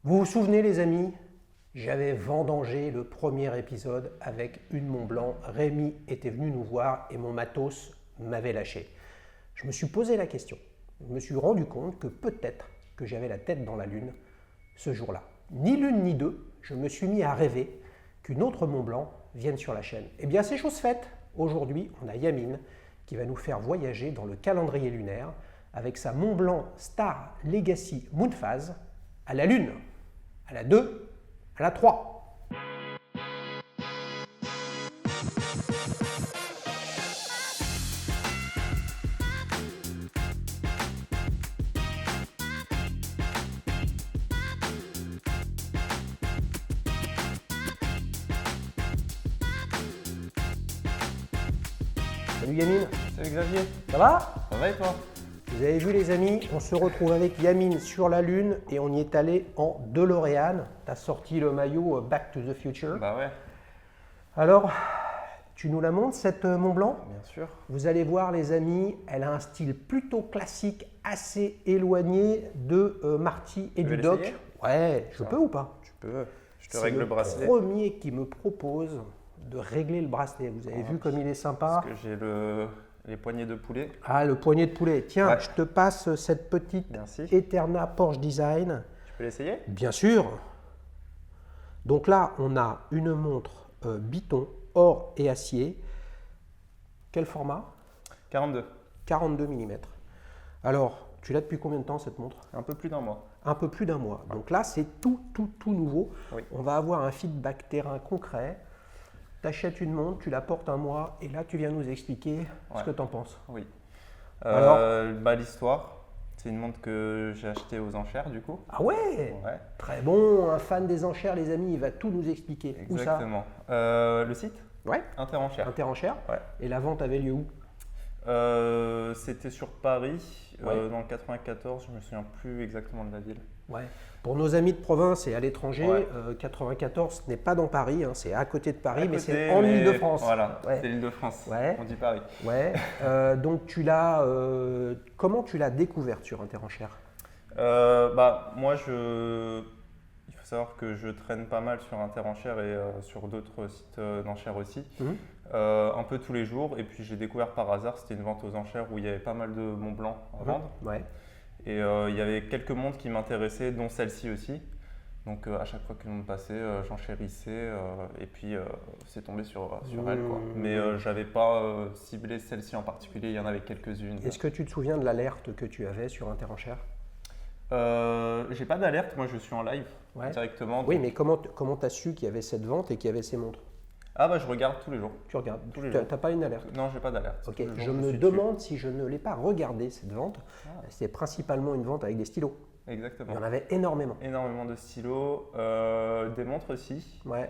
Vous vous souvenez les amis, j'avais vendangé le premier épisode avec une Mont Blanc. Rémi était venu nous voir et mon matos m'avait lâché. Je me suis posé la question. Je me suis rendu compte que peut-être que j'avais la tête dans la lune ce jour-là. Ni l'une ni deux, je me suis mis à rêver qu'une autre Mont Blanc vienne sur la chaîne. Eh bien c'est chose faite. Aujourd'hui, on a Yamine qui va nous faire voyager dans le calendrier lunaire avec sa Mont Blanc Star Legacy Moonphase à la lune. À la 2, à la 3. Salut Yamine, Salut Xavier, ça va? ça va et toi? Vous avez vu les amis, on se retrouve avec Yamine sur la Lune et on y est allé en DeLorean. Tu as sorti le maillot Back to the Future. Bah ouais, Alors, tu nous la montres cette Mont Blanc? bien sûr. Vous allez voir les amis, elle a un style plutôt classique, assez éloigné de Marty et Tu veux du Doc. l'essayer? Ouais, je peux ou pas? Tu peux, je te C'est règle le bracelet. le premier qui me propose de régler le bracelet. Vous avez vu comme il est sympa? Parce que j'ai les poignets de poulet. Ah, le poignet de poulet. Tiens, Ouais. je te passe cette petite Merci. Eterna Porsche Design. Tu peux l'essayer? Bien sûr. Donc là, on a une montre Biton, or et acier. Quel format? 42, 42 mm. Alors, tu l'as depuis combien de temps cette montre? un peu plus d'un mois. Un peu plus d'un mois. Donc là, c'est tout nouveau. Oui. On va avoir un feedback terrain concret. Tu achètes une montre, tu la portes un mois et là, tu viens nous expliquer ce Ouais. que tu en penses. Oui. Alors Bah, l'histoire, c'est une montre que j'ai achetée aux enchères du coup. Ah ouais, Ouais, très bon, un fan des enchères, les amis, il va tout nous expliquer. Où ça? exactement. Le site Ouais, Interenchères. Interenchères. Ouais. Et la vente avait lieu où? C'était sur Paris, Ouais. dans le 94, je me souviens plus exactement de la ville. Ouais. Pour nos amis de province et à l'étranger, Ouais. 94, ce n'est pas dans Paris, hein, c'est à côté de Paris, À mais côté, c'est en mais Île-de-France. Voilà, Ouais. c'est l'Île-de-France. Ouais. On dit Paris. Ouais. Donc tu l'as, comment tu l'as découverte sur Interenchères? Bah, moi, il faut savoir que je traîne pas mal sur Interenchères et sur d'autres sites d'enchères aussi, Mhm. un peu tous les jours. Et puis j'ai découvert par hasard, c'était une vente aux enchères où il y avait pas mal de Mont Blanc à vendre. Ouais. Et il y avait quelques montres qui m'intéressaient, dont celle-ci aussi. Donc à chaque fois qu'une montre passait, j'enchérissais et puis c'est tombé sur elle, quoi. Mais j'avais pas ciblé celle-ci en particulier, il y en avait quelques-unes. Est-ce que tu te souviens de l'alerte que tu avais sur Interenchères? J'ai pas d'alerte, moi je suis en live Ouais. directement. Oui, donc- mais comment tu as su qu'il y avait cette vente et qu'il y avait ces montres? Ah bah je regarde tous les jours. Tu regardes, Tous les tu jours. n'as pas une alerte? Non, j'ai pas d'alerte. Ok, Tous les jours, je me suis demande si je ne l'ai pas regardé cette vente. Ah. C'est principalement une vente avec des stylos. dessus. Il Exactement. y en avait énormément. Énormément de stylos, des montres aussi. Ouais.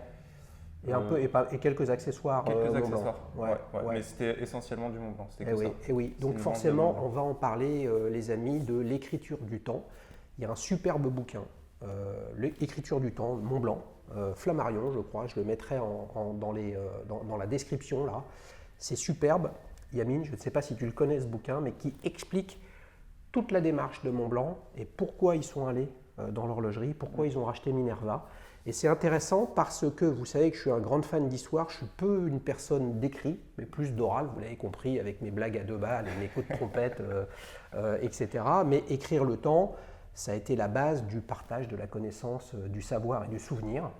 Et un peu et quelques accessoires. Quelques Mont Blanc. accessoires. Ouais, ouais. Mais c'était essentiellement du Mont Blanc. C'était Eh que oui, ça. eh oui. C'est Donc une forcément, vente de on va en parler, les amis, de l'écriture du temps. Il y a un superbe bouquin, l'écriture du temps, Mont Blanc, Flammarion, je crois. Je le mettrai dans la description là. C'est superbe. Yamine, je ne sais pas si tu le connais ce bouquin, mais qui explique toute la démarche de Mont Blanc et pourquoi ils sont allés dans l'horlogerie, pourquoi ils ont racheté Minerva. Et c'est intéressant parce que vous savez que je suis un grand fan d'histoire, je suis peu une personne d'écrit, mais plus d'oral, vous l'avez compris, avec mes blagues à 2 balles et mes coups de trompette, etc. Mais écrire le temps, ça a été la base du partage de la connaissance, du savoir et du souvenir.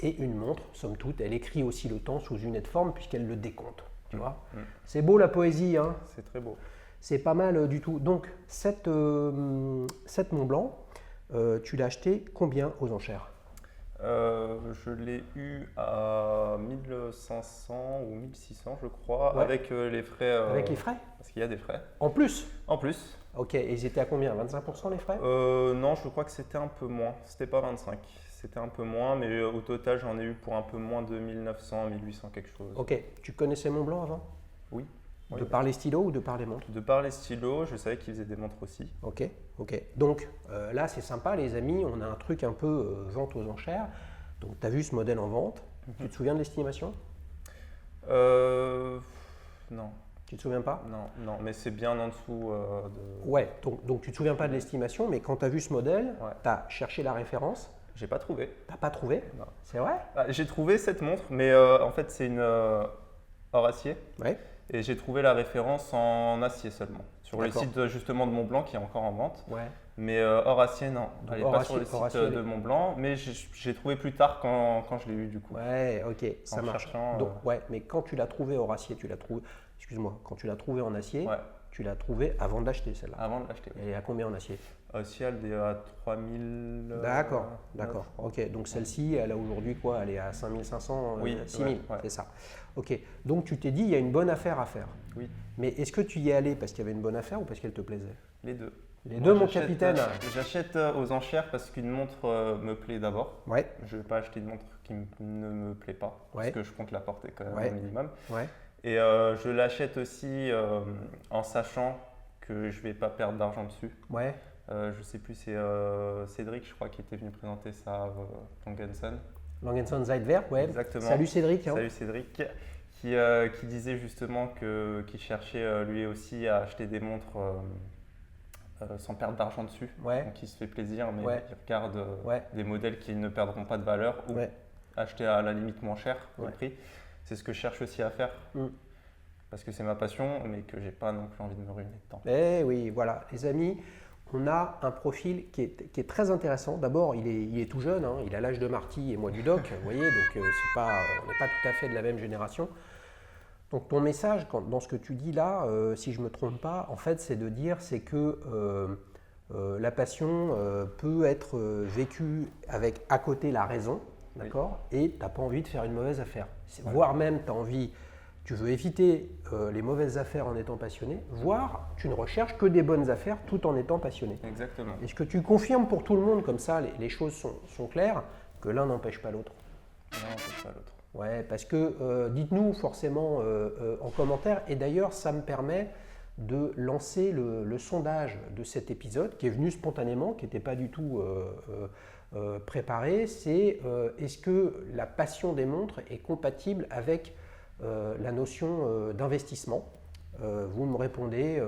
Et une montre, somme toute, elle écrit aussi le temps sous une aide forme puisqu'elle le décompte. Tu vois? C'est beau la poésie, hein? C'est très beau. C'est pas mal du tout. Donc, cette Mont Blanc, tu l'as acheté combien aux enchères? Je l'ai eu à 1500 ou 1600, je crois, Ouais. avec les frais. Avec les frais? Parce qu'il y a des frais. En plus? En plus, Ok, et ils étaient à combien? 25% les frais? non, je crois que c'était un peu moins. C'était pas 25. C'était un peu moins, mais au total, j'en ai eu pour un peu moins de 1900, 1800 quelque chose. Ok, tu connaissais Mont Blanc avant? Oui. Oui, De oui. par les stylos ou de par les montres? De par les stylos, je savais qu'ils faisaient des montres aussi. Ok, ok. Donc là, c'est sympa, les amis, on a un truc un peu vente aux enchères. Donc, tu as vu ce modèle en vente. Tu te souviens de l'estimation? Non. Tu te souviens pas? Non, mais c'est bien en dessous de. Ouais, donc tu te souviens pas de l'estimation, mais quand tu as vu ce modèle, Ouais. tu as cherché la référence, J'ai pas trouvé. t'as pas trouvé? Non. C'est vrai? J'ai trouvé cette montre, mais en fait c'est une hors acier. Ouais. Et j'ai trouvé la référence en acier seulement. Sur le D'accord. site justement de Montblanc qui est encore en vente. Ouais. Mais hors acier, non. Donc, Elle n'est hors pas acier- sur le hors site acier, de elle est- Montblanc, mais j'ai trouvé plus tard quand je l'ai eu du coup. Ouais, ok, ça En marche. cherchant, Donc, ouais, mais quand tu l'as trouvé hors acier, excuse-moi, quand tu l'as trouvé en acier, Ouais, tu l'as trouvé avant d'acheter celle-là. avant de l'acheter. Elle est à combien en acier? Aussi, elle est à 3000. D'accord, 9, d'accord. je crois. Ok, donc celle-ci, elle a aujourd'hui quoi? Elle est à 5500, Oui, 6000, ouais. c'est ça. Ok, donc tu t'es dit, il y a une bonne affaire à faire. Oui, Mais est-ce que tu y es allé parce qu'il y avait une bonne affaire ou parce qu'elle te plaisait? les deux. Les Moi, deux, mon j'achète, capitaine. J'achète aux enchères parce qu'une montre me plaît d'abord. Ouais, Je ne vais pas acheter une montre qui ne me plaît pas, Ouais. parce que je compte la porter quand même Ouais. au minimum. ouais, Et je l'achète aussi en sachant que je ne vais pas perdre d'argent dessus. ouais. Je sais plus, c'est Cédric, je crois, qui était venu présenter ça à Langenson. Langenson Zeitwerk, ouais. Exactement. Salut Cédric. Hein. Salut Cédric, qui disait justement qu'il cherchait lui aussi à acheter des montres sans perdre d'argent dessus. Ouais. Donc il se fait plaisir, mais Ouais. il regarde Ouais. des modèles qui ne perdront pas de valeur ou Ouais. acheter à la limite moins cher au Ouais. prix. C'est ce que je cherche aussi à faire. Mm. Parce que c'est ma passion, mais que j'ai pas non plus envie de me ruiner dedans. Eh oui, voilà, les amis, on a un profil qui est très intéressant. D'abord, il est tout jeune, hein, il a l'âge de Marty et moi du Doc, vous voyez, donc on n'est pas tout à fait de la même génération. Donc ton message, dans ce que tu dis là, si je ne me trompe pas, en fait, c'est de dire c'est que la passion peut être vécue avec à côté la raison, d'accord, et tu n'as pas envie de faire une mauvaise affaire. Ouais. Voire même, tu veux éviter les mauvaises affaires en étant passionné, voire tu ne recherches que des bonnes affaires tout en étant passionné. Exactement. Est-ce que tu confirmes pour tout le monde, comme ça les choses sont claires, que l'un n'empêche pas l'autre? Non, c'est pas l'autre. Ouais, parce que dites-nous forcément en commentaire, et d'ailleurs ça me permet de lancer le sondage de cet épisode qui est venu spontanément, qui n'était pas du tout préparé, c'est est-ce que la passion des montres est compatible avec la notion d'investissement? Vous me répondez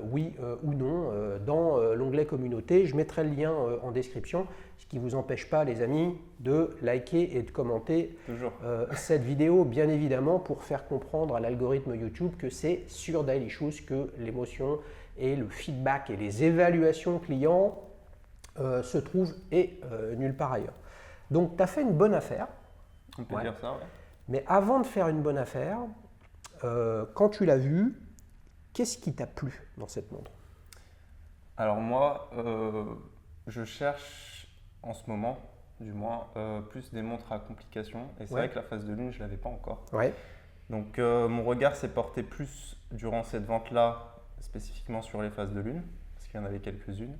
oui ou non dans l'onglet communauté. Je mettrai le lien en description, ce qui ne vous empêche pas, les amis, de liker et de commenter Toujours. cette vidéo, bien évidemment, pour faire comprendre à l'algorithme YouTube que c'est sur Daily Shoes que l'émotion et le feedback et les évaluations clients se trouvent et nulle part ailleurs. Donc, tu as fait une bonne affaire. On peut Ouais. dire ça, ouais. Mais avant de faire une bonne affaire, quand tu l'as vue, qu'est-ce qui t'a plu dans cette montre? Alors moi, je cherche en ce moment, du moins, plus des montres à complications. Et c'est Ouais. vrai que la phase de lune, je ne l'avais pas encore. Ouais, Donc mon regard s'est porté plus durant cette vente-là, spécifiquement sur les phases de lune, parce qu'il y en avait quelques-unes.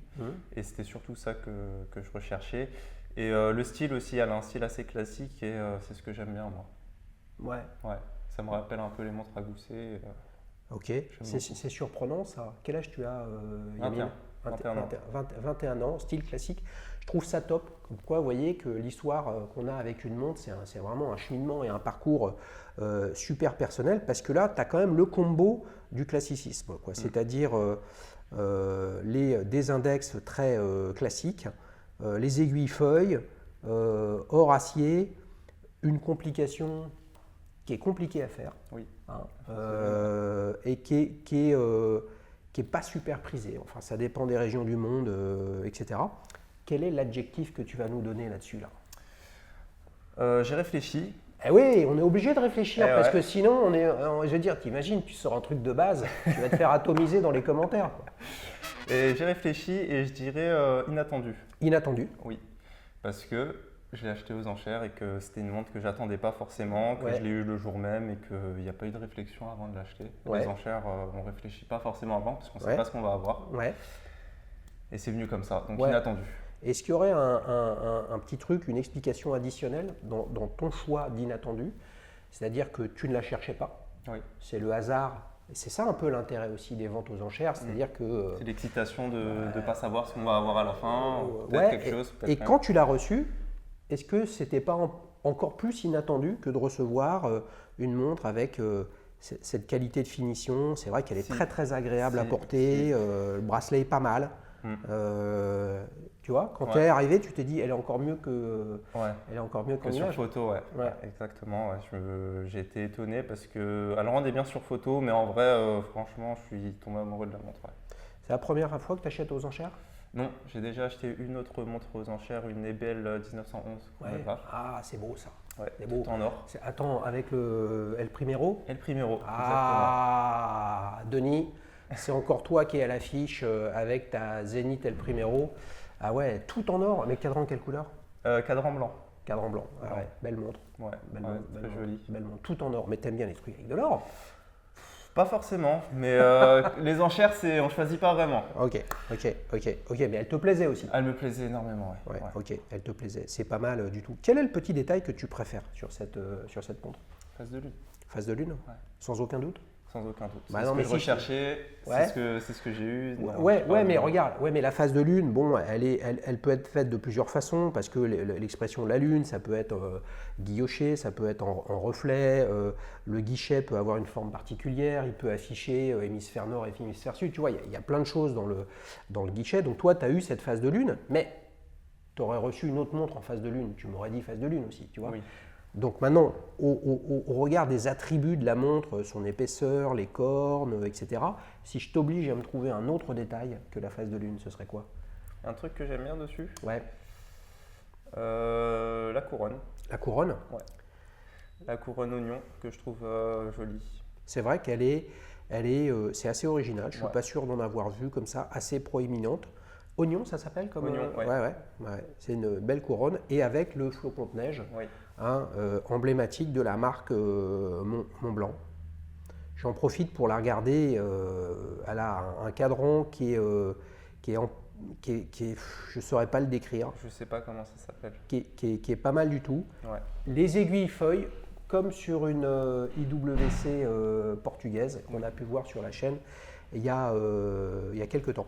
Et c'était surtout ça que je recherchais. Et le style aussi, elle a un style assez classique et c'est ce que j'aime bien moi. ouais. Ouais, ça me rappelle un peu les montres à gousset. Ok, c'est surprenant ça. Quel âge tu as, 21. 21 ans. 21 ans, style classique. Je trouve ça top. Comme quoi, vous voyez que l'histoire qu'on a avec une montre, c'est vraiment un cheminement et un parcours super personnel parce que là, tu as quand même le combo du classicisme, quoi. C'est-à-dire des index très classiques, les aiguilles feuilles, hors acier, une complication qui est compliquée à faire. Oui. Hein, et qui est pas super prisé. Enfin, ça dépend des régions du monde, etc. Quel est l'adjectif que tu vas nous donner là-dessus là? J'ai réfléchi. Eh oui, on est obligé de réfléchir parce ouais. que sinon, je veux dire, t'imagines, tu sors un truc de base, tu vas te faire atomiser dans les commentaires, quoi. Et j'ai réfléchi et je dirais inattendu. Inattendu. Oui, parce que je l'ai acheté aux enchères et que c'était une montre que j'attendais pas forcément, que Ouais. je l'ai eu le jour même et qu'il n'y a pas eu de réflexion avant de l'acheter. Ouais. Les enchères, on réfléchit pas forcément avant parce qu'on ne Ouais. sait pas ce qu'on va avoir. Ouais. Et c'est venu comme ça, donc Ouais. inattendu. Est-ce qu'il y aurait un petit truc, une explication additionnelle dans ton choix d'inattendu? C'est-à-dire que tu ne la cherchais pas, Oui, c'est le hasard. Et c'est ça un peu l'intérêt aussi des ventes aux enchères, c'est-à-dire que c'est l'excitation de ne pas savoir ce qu'on va avoir à la fin, ou peut-être ouais, quelque chose. peut-être et rien. quand tu l'as reçu, est-ce que c'était pas encore plus inattendu que de recevoir une montre avec cette qualité de finition. C'est vrai qu'elle est Si. très très agréable à Si. porter. Le bracelet est pas mal. Tu vois, quand tu es arrivé, tu t'es dit, elle est encore mieux elle est encore mieux qu'en que sur image. photo, ouais. Exactement. J'ai été étonné parce que elle rendait bien sur photo, mais en vrai, franchement, je suis tombé amoureux de la montre. Ouais. C'est la première fois que tu achètes aux enchères? Non, j'ai déjà acheté une autre montre aux enchères, une Ebel 1911. Ah, c'est beau ça. Ouais, C'est beau. tout en or. Attends, avec le El Primero? El Primero, Ah, Denis, c'est encore toi qui es à l'affiche avec ta Zénith El Primero. Ah ouais, tout en or, mais cadran quelle couleur? Cadran blanc. Cadran blanc, ah ouais, belle montre. Ouais, belle ouais, montre, très belle jolie. montre, belle montre, tout en or, mais t'aimes bien les trucs avec de l'or? Pas forcément, mais les enchères, on choisit pas vraiment. Ok, mais elle te plaisait aussi? Elle me plaisait énormément, ouais. Ok, elle te plaisait, c'est pas mal du tout. Quel est le petit détail que tu préfères sur cette montre? Phase de lune. Phase de lune? Ouais. Sans aucun doute? Sans aucun doute. Bah c'est non, ce mais que je si recherchais, c'est ce que j'ai eu. Non, mais regarde, mais la phase de lune, bon, elle peut être faite de plusieurs façons, parce que l'expression de la lune, ça peut être guilloché, ça peut être en reflet, le guichet peut avoir une forme particulière, il peut afficher hémisphère nord et hémisphère sud, tu vois, il y a plein de choses dans le guichet. Donc toi, tu as eu cette phase de lune, mais tu aurais reçu une autre montre en phase de lune, tu m'aurais dit phase de lune aussi, tu vois. Oui. Donc maintenant, au regard des attributs de la montre, son épaisseur, les cornes, etc., si je t'oblige à me trouver un autre détail que la phase de lune, ce serait quoi? Un truc que j'aime bien dessus, Ouais. la couronne. La couronne? Ouais. La couronne oignon que je trouve jolie. C'est vrai c'est assez original. Je ne suis pas sûr d'en avoir vu comme ça, assez proéminente. Oignon, ça s'appelle comme Oignon, ouais. C'est une belle couronne et avec le flocon de neige. Oui. Emblématique de la marque Montblanc. J'en profite pour la regarder. Elle a un cadran qui est, je ne saurais pas le décrire, Je sais pas comment ça s'appelle. qui est pas mal du tout. Ouais. Les aiguilles feuilles, comme sur une IWC portugaise qu'on a pu voir sur la chaîne il y a quelques temps.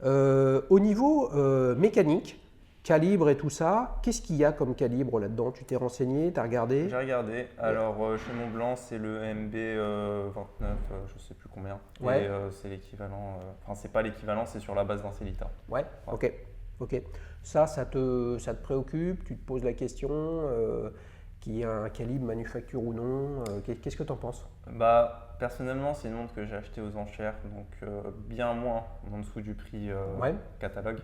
Au niveau mécanique, calibre et tout ça, qu'est-ce qu'il y a comme calibre là-dedans? Tu t'es renseigné, tu as regardé? J'ai regardé. Alors, chez Montblanc, c'est le MB 29, je sais plus combien. Ouais. Et c'est l'équivalent. Enfin, c'est pas l'équivalent, c'est sur la base d'un Célita. Ouais, ok. Ça te préoccupe? Tu te poses la question qu'il y a un calibre manufacture ou non? Qu'est-ce que tu en penses? Bah, personnellement, c'est une montre que j'ai achetée aux enchères, donc bien moins en dessous du prix catalogue.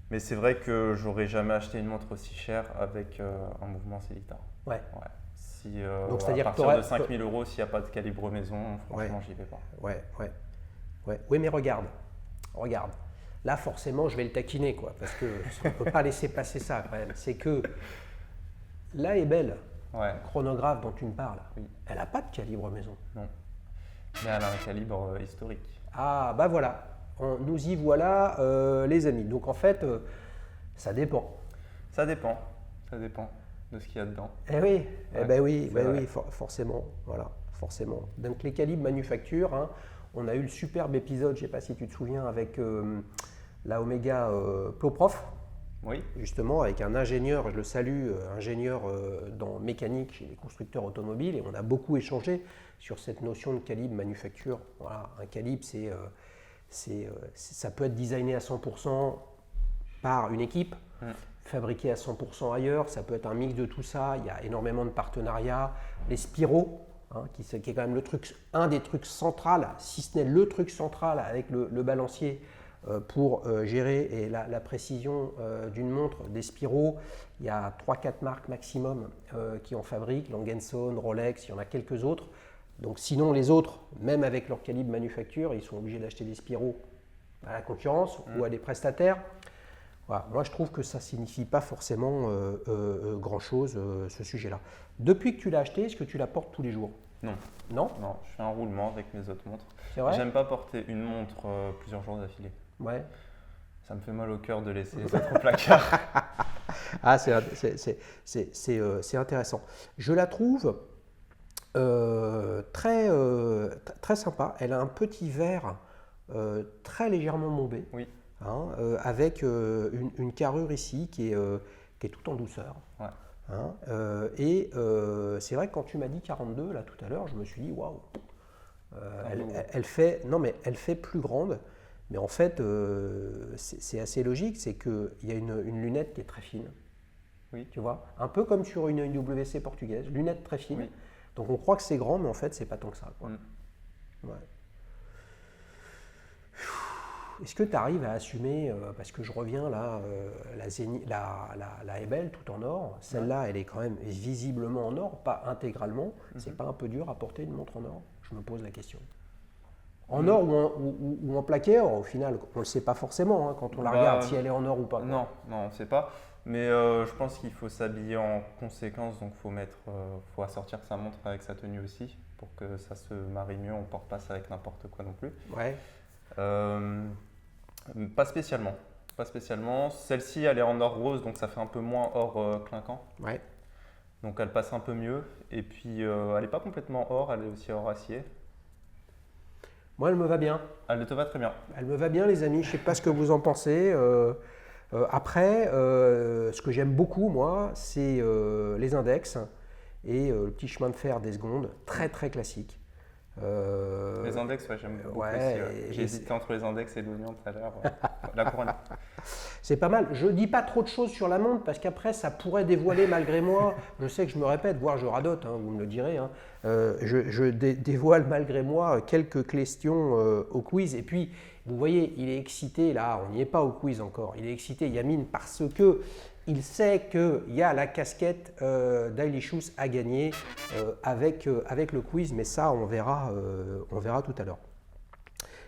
Mais c'est vrai que j'aurais jamais acheté une montre aussi chère avec un mouvement Célita. Ouais. Si, Donc, à c'est-à-dire partir de 5 000 €, s'il n'y a pas de calibre maison, franchement, j'y vais pas. Ouais. Oui, mais regarde. Là, forcément, je vais le taquiner, quoi, parce qu'on ne peut pas laisser passer ça, quand même. C'est que la Ebel, chronographe dont tu me parles, elle n'a pas de calibre maison. Non. Mais elle a un calibre historique. Ah, bah voilà. Nous y voilà, les amis. Donc, en fait, ça dépend. Ça dépend de ce qu'il y a dedans. Forcément. Voilà, forcément. Donc, les calibres manufacture, on a eu le superbe épisode, je ne sais pas si tu te souviens, avec la Omega Ploprof. Oui. Justement, avec un ingénieur, je le salue, ingénieur dans mécanique chez les constructeurs automobiles, et on a beaucoup échangé sur cette notion de calibre manufacture. Voilà, un calibre, ça peut être designé à 100% par une équipe, fabriqué à 100% ailleurs, ça peut être un mix de tout ça, il y a énormément de partenariats. Les Spiro, qui est quand même un des trucs centraux, si ce n'est le truc central avec le balancier pour gérer la précision d'une montre. Des Spiro, il y a 3-4 marques maximum qui en fabriquent, Lange & Söhne, Rolex, il y en a quelques autres. Donc sinon les autres, même avec leur calibre manufacture, ils sont obligés d'acheter des Spiro à la concurrence ou à des prestataires. Voilà. Moi je trouve que ça ne signifie pas forcément grand-chose ce sujet-là. Depuis que tu l'as acheté, est-ce que tu la portes tous les jours? Non. Non? Non, je fais un roulement avec mes autres montres. C'est vrai? J'aime pas porter une montre plusieurs jours d'affilée. Ouais. Ça me fait mal au cœur de laisser les autres au placard. Ah, c'est intéressant. Je la trouve très sympa. Elle a un petit verre très légèrement bombé, avec une carrure ici qui est tout en douceur. Ouais. Et c'est vrai que quand tu m'as dit 42 là tout à l'heure, je me suis dit waouh, Elle fait, non mais elle fait plus grande, mais en fait c'est assez logique, c'est qu'il y a une lunette qui est très fine, Oui. tu vois, un peu comme sur une WC portugaise, lunette très fine. Oui. Donc on croit que c'est grand, mais en fait c'est pas tant que ça, quoi. Ouais. Est-ce que tu arrives à assumer, parce que je reviens là, la Ebel tout en or, celle-là elle est quand même visiblement en or, pas intégralement, c'est pas un peu dur à porter une montre en or? Je me pose la question. En or ou en plaqué or, au final, on ne le sait pas forcément quand on la regarde, si elle est en or ou pas. Non, on ne sait pas. Mais je pense qu'il faut s'habiller en conséquence, donc faut assortir sa montre avec sa tenue aussi, pour que ça se marie mieux. On ne porte pas ça avec n'importe quoi non plus. Ouais. Pas spécialement. Pas spécialement. Celle-ci, elle est en or rose, donc ça fait un peu moins or clinquant. Ouais. Donc elle passe un peu mieux. Et puis elle n'est pas complètement or, elle est aussi or acier. Moi, elle me va bien. Elle te va très bien. Elle me va bien, les amis. Je ne sais pas ce que vous en pensez. Après, ce que j'aime beaucoup, moi, c'est les index et le petit chemin de fer des secondes, très très classique. Les index, ouais, j'aime beaucoup ouais, aussi. J'ai hésité entre les index et l'oignon tout à l'heure. La couronne. C'est pas mal. Je dis pas trop de choses sur la montre parce qu'après ça pourrait dévoiler malgré moi. Je sais que je me répète, voire je radote, vous me le direz. Je dévoile malgré moi quelques questions au quiz. Et puis, vous voyez, il est excité là. On n'y est pas au quiz encore. Il est excité, Yamine, parce que il sait qu'il y a la casquette d'Ailishus à gagner avec le quiz, mais ça, on verra tout à l'heure.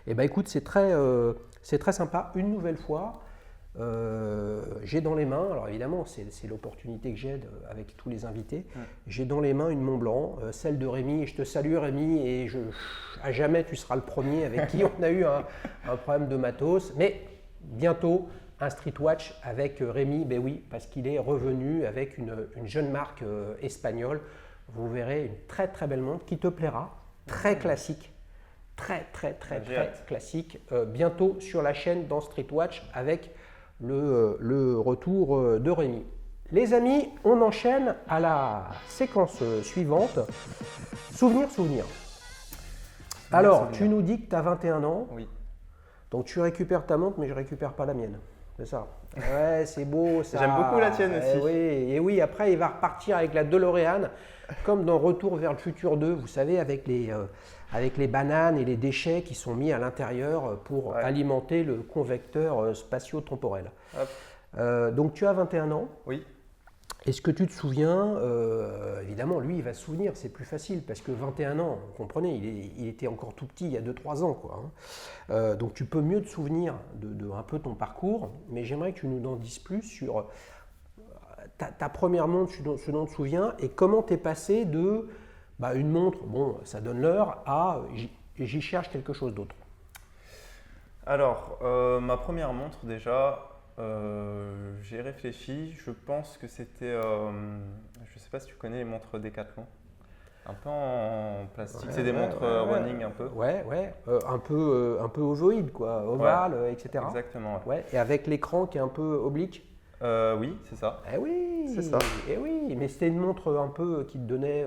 Eh bien, écoute, c'est très sympa. Une nouvelle fois, j'ai dans les mains, alors évidemment, c'est l'opportunité que j'ai avec tous les invités, j'ai dans les mains une Montblanc, celle de Rémi. Je te salue, Rémi, et à jamais, tu seras le premier avec qui on a eu un problème de matos. Mais bientôt, un Street Watch avec Rémi, ben oui, parce qu'il est revenu avec une jeune marque espagnole. Vous verrez une très très belle montre qui te plaira, très classique, très classique. Bientôt sur la chaîne dans Street Watch avec le retour de Rémi. Les amis, on enchaîne à la séquence suivante. Souvenir. Alors, tu nous dis que tu as 21 ans. Oui. Donc tu récupères ta montre, mais je ne récupère pas la mienne. C'est ça. Ouais, c'est beau ça. J'aime beaucoup la tienne aussi. Oui, après il va repartir avec la DeLorean, comme dans Retour vers le futur 2, vous savez, avec les bananes et les déchets qui sont mis à l'intérieur pour alimenter le convecteur spatio-temporel. Donc tu as 21 ans. Oui. Est-ce que tu te souviens, évidemment, lui, il va se souvenir, c'est plus facile, parce que 21 ans, vous comprenez, il était encore tout petit il y a 2-3 ans, quoi. Donc tu peux mieux te souvenir de un peu ton parcours, mais j'aimerais que tu nous en dises plus sur ta première montre, ce dont tu te souviens, et comment tu es passé de une montre, bon, ça donne l'heure, à j'y cherche quelque chose d'autre. Alors, ma première montre, déjà, j'ai réfléchi, je pense que c'était, je ne sais pas si tu connais les montres Decathlon, un peu en plastique, c'est des montres running un peu. Un peu ovoïde quoi, ovale, etc. Exactement. Ouais. Et avec l'écran qui est un peu oblique. Oui, c'est ça. Eh oui, c'est ça. Eh oui, mais c'était une montre un peu qui te donnait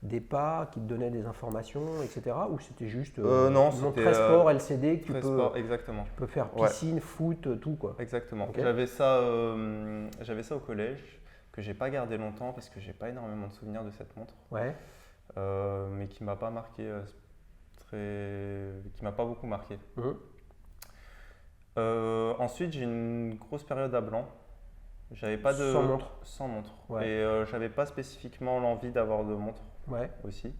des pas, qui te donnait des informations, etc. Ou c'était juste non, une montre très sport LCD que tu exactement. peux faire piscine, foot, tout quoi. Exactement. Okay. J'avais ça au collège que j'ai pas gardé longtemps parce que j'ai pas énormément de souvenirs de cette montre. Ouais. Mais qui m'a pas marqué qui m'a pas beaucoup marqué. Ensuite, j'ai une grosse période à blanc. J'avais pas de sans montre. Ouais. Et j'avais pas spécifiquement l'envie d'avoir de montre aussi.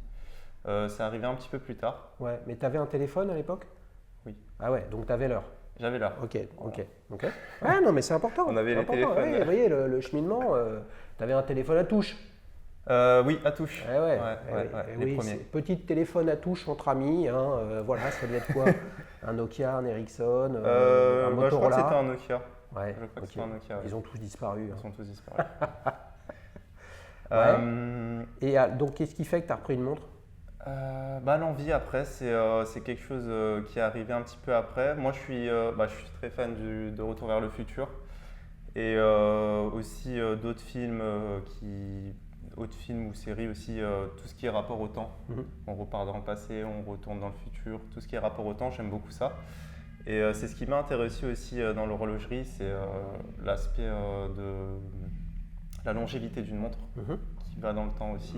C'est arrivé un petit peu plus tard. Ouais, mais tu avais un téléphone à l'époque? Oui. Ah ouais, donc tu avais l'heure. J'avais l'heure. Ok. Ouais, non, mais c'est important. On avait les téléphones. Ouais, vous voyez, le cheminement, tu avais un téléphone à touche. Oui, à touche. Les premiers. Petite téléphone à touche entre amis, voilà, ça devait être quoi? Un Nokia, un Ericsson, un Motorola. Je crois que c'était un Nokia. Ouais, je crois que c'était un Nokia. Ils ont tous disparu. Ils sont tous disparus. Et donc, qu'est-ce qui fait que tu as repris une montre? L'envie après, c'est quelque chose qui est arrivé un petit peu après. Moi, je suis très fan de Retour vers le futur et aussi d'autres films autres films ou séries aussi, tout ce qui est rapport au temps. On repart dans le passé, on retourne dans le futur, tout ce qui est rapport au temps, j'aime beaucoup ça. Et c'est ce qui m'a intéressé aussi dans l'horlogerie, c'est l'aspect de la longévité d'une montre qui va dans le temps aussi,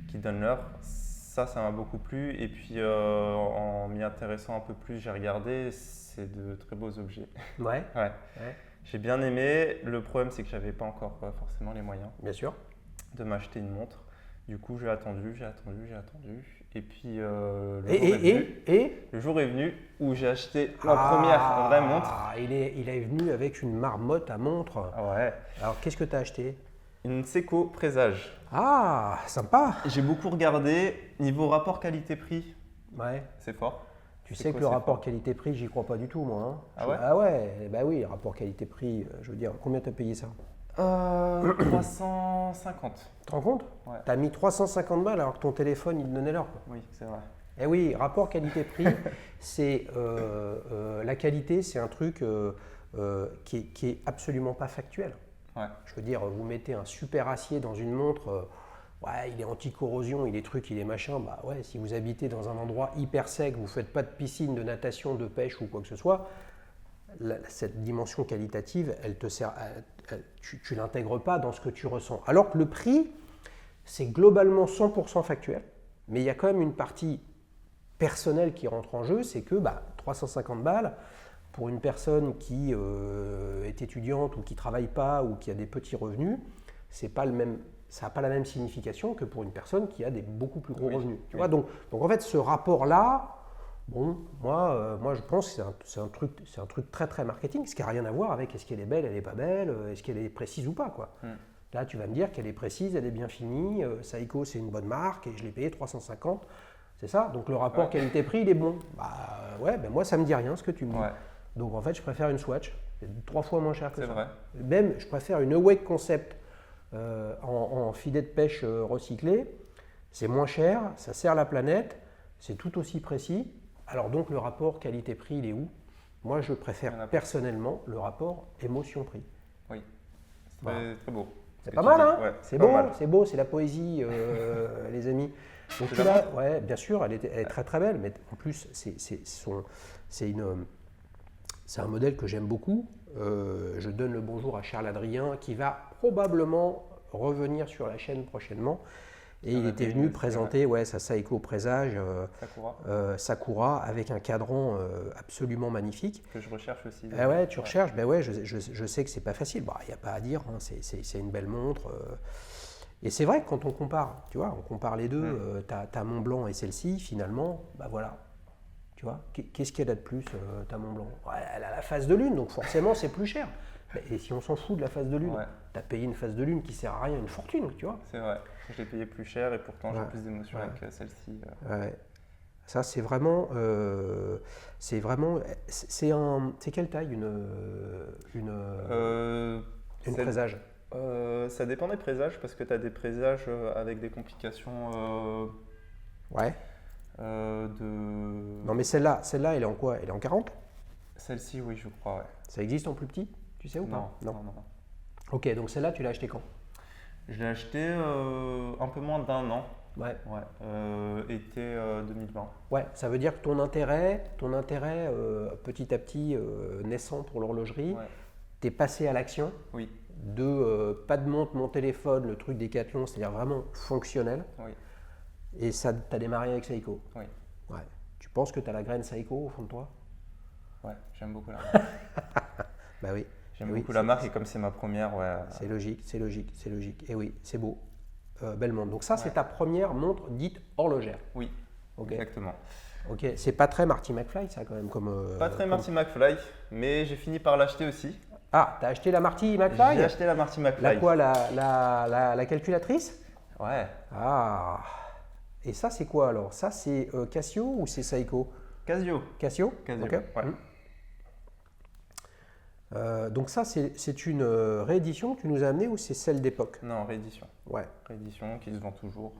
qui donne l'heure. Ça m'a beaucoup plu. Et puis en m'y intéressant un peu plus, j'ai regardé, c'est de très beaux objets. Ouais. J'ai bien aimé. Le problème, c'est que je n'avais pas encore forcément les moyens Bien sûr. de m'acheter une montre. Du coup, j'ai attendu. Et puis le jour est venu où j'ai acheté ma première vraie montre. Il est venu avec une marmotte à montre. Ah ouais. Alors, qu'est-ce que tu as acheté? Une Seiko Présage. Ah, sympa. J'ai beaucoup regardé. Niveau rapport qualité-prix, Ouais. c'est fort. Tu sais que le rapport qualité-prix, j'y crois pas du tout, moi. Hein. Ah ouais? Ah ouais, bah oui, rapport qualité-prix, je veux dire, combien tu as payé ça? 350. Tu te rends compte? Ouais. Tu as mis 350 balles alors que ton téléphone, il te donnait l'heure. Oui, c'est vrai. Eh oui, rapport qualité-prix, c'est la qualité, c'est un truc qui est absolument pas factuel. Ouais. Je veux dire, vous mettez un super acier dans une montre, ouais, il est anti-corrosion, il est truc, il est machin. Bah ouais, si vous habitez dans un endroit hyper sec, vous ne faites pas de piscine, de natation, de pêche ou quoi que ce soit, cette dimension qualitative, elle te sert, tu ne l'intègres pas dans ce que tu ressens. Alors que le prix, c'est globalement 100% factuel, mais il y a quand même une partie personnelle qui rentre en jeu, c'est que 350 balles, pour une personne qui est étudiante ou qui ne travaille pas ou qui a des petits revenus, ça n'a pas la même signification que pour une personne qui a des beaucoup plus gros revenus. Tu vois, donc en fait, ce rapport-là, bon, moi je pense que c'est un truc très très marketing, ce qui n'a rien à voir avec est-ce qu'elle est belle, elle n'est pas belle, est-ce qu'elle est précise ou pas, quoi. Là, tu vas me dire qu'elle est précise, elle est bien finie, Seiko c'est une bonne marque et je l'ai payé 350, c'est ça. Donc le rapport qualité-prix, il est bon. Moi ça me dit rien ce que tu me dis. Donc en fait, je préfère une Swatch, c'est 3 fois moins cher que ça. C'est vrai. Même, je préfère une Awake Concept en filet de pêche recyclé. C'est moins cher, ça sert la planète, c'est tout aussi précis. Alors donc le rapport qualité-prix, il est où? Moi, je préfère personnellement le rapport émotion-prix. Oui, c'est très beau. C'est pas mal, hein? Ouais, c'est beau, c'est la poésie, les amis. Donc C'est tu l'as, ouais, bien sûr, elle est très très belle, mais en plus, c'est un modèle que j'aime beaucoup. Je donne le bonjour à Charles Adrien qui va probablement revenir sur la chaîne prochainement. Et il était venu présenter sa Seiko Présage Sakura avec un cadran absolument magnifique. Que je recherche aussi. Tu recherches, je sais que c'est pas facile. Il n'y a pas à dire, hein, c'est une belle montre. Et c'est vrai que quand on compare, tu vois, on compare les deux, ta Montblanc et celle-ci, finalement, voilà. Tu vois, qu'est-ce qu'il y a de plus, ta Montblanc? Elle a la phase de lune, donc forcément c'est plus cher. Et si on s'en fout de la phase de lune, tu as payé une phase de lune qui sert à rien, une fortune, tu vois. C'est vrai, je l'ai payé plus cher et pourtant j'ai plus d'émotion avec celle-ci. Ça c'est vraiment, c'est quelle taille une Présage? Ça dépend des présages parce que tu as des présages avec des complications. Non mais celle-là, elle est en quoi? Elle est en 40? Celle-ci, oui, je crois, ouais. Ça existe en plus petit? Tu sais ou pas? Non. Ok, donc celle-là, tu l'as achetée quand? Je l'ai achetée un peu moins d'1 an. Été 2020. Ouais, ça veut dire que ton intérêt petit à petit naissant pour l'horlogerie, t'es passé à l'action. Oui. Pas de montre, mon téléphone, le truc Decathlon, c'est-à-dire vraiment fonctionnel. Oui. Et ça, tu as démarré avec Seiko. Oui. Ouais. Tu penses que tu as la graine Seiko au fond de toi? Ouais, j'aime beaucoup la marque. Bah oui. J'aime beaucoup la marque et comme c'est ma première, C'est logique. Et oui, c'est beau. Belle montre. Donc ça, c'est ta première montre dite horlogère. Oui, exactement. Ok, c'est pas très Marty McFly ça quand même Pas très Marty McFly, mais j'ai fini par l'acheter aussi. Ah, t'as acheté la Marty McFly? J'ai acheté la Marty McFly. La quoi, la calculatrice? Ouais. Ah. Et ça, c'est quoi alors? Ça, c'est Casio ou c'est Seiko? Casio. Casio? Okay. Ouais. Donc ça, c'est une réédition que tu nous as amenée ou c'est celle d'époque? Non, réédition. Ouais. Réédition qui se vend toujours.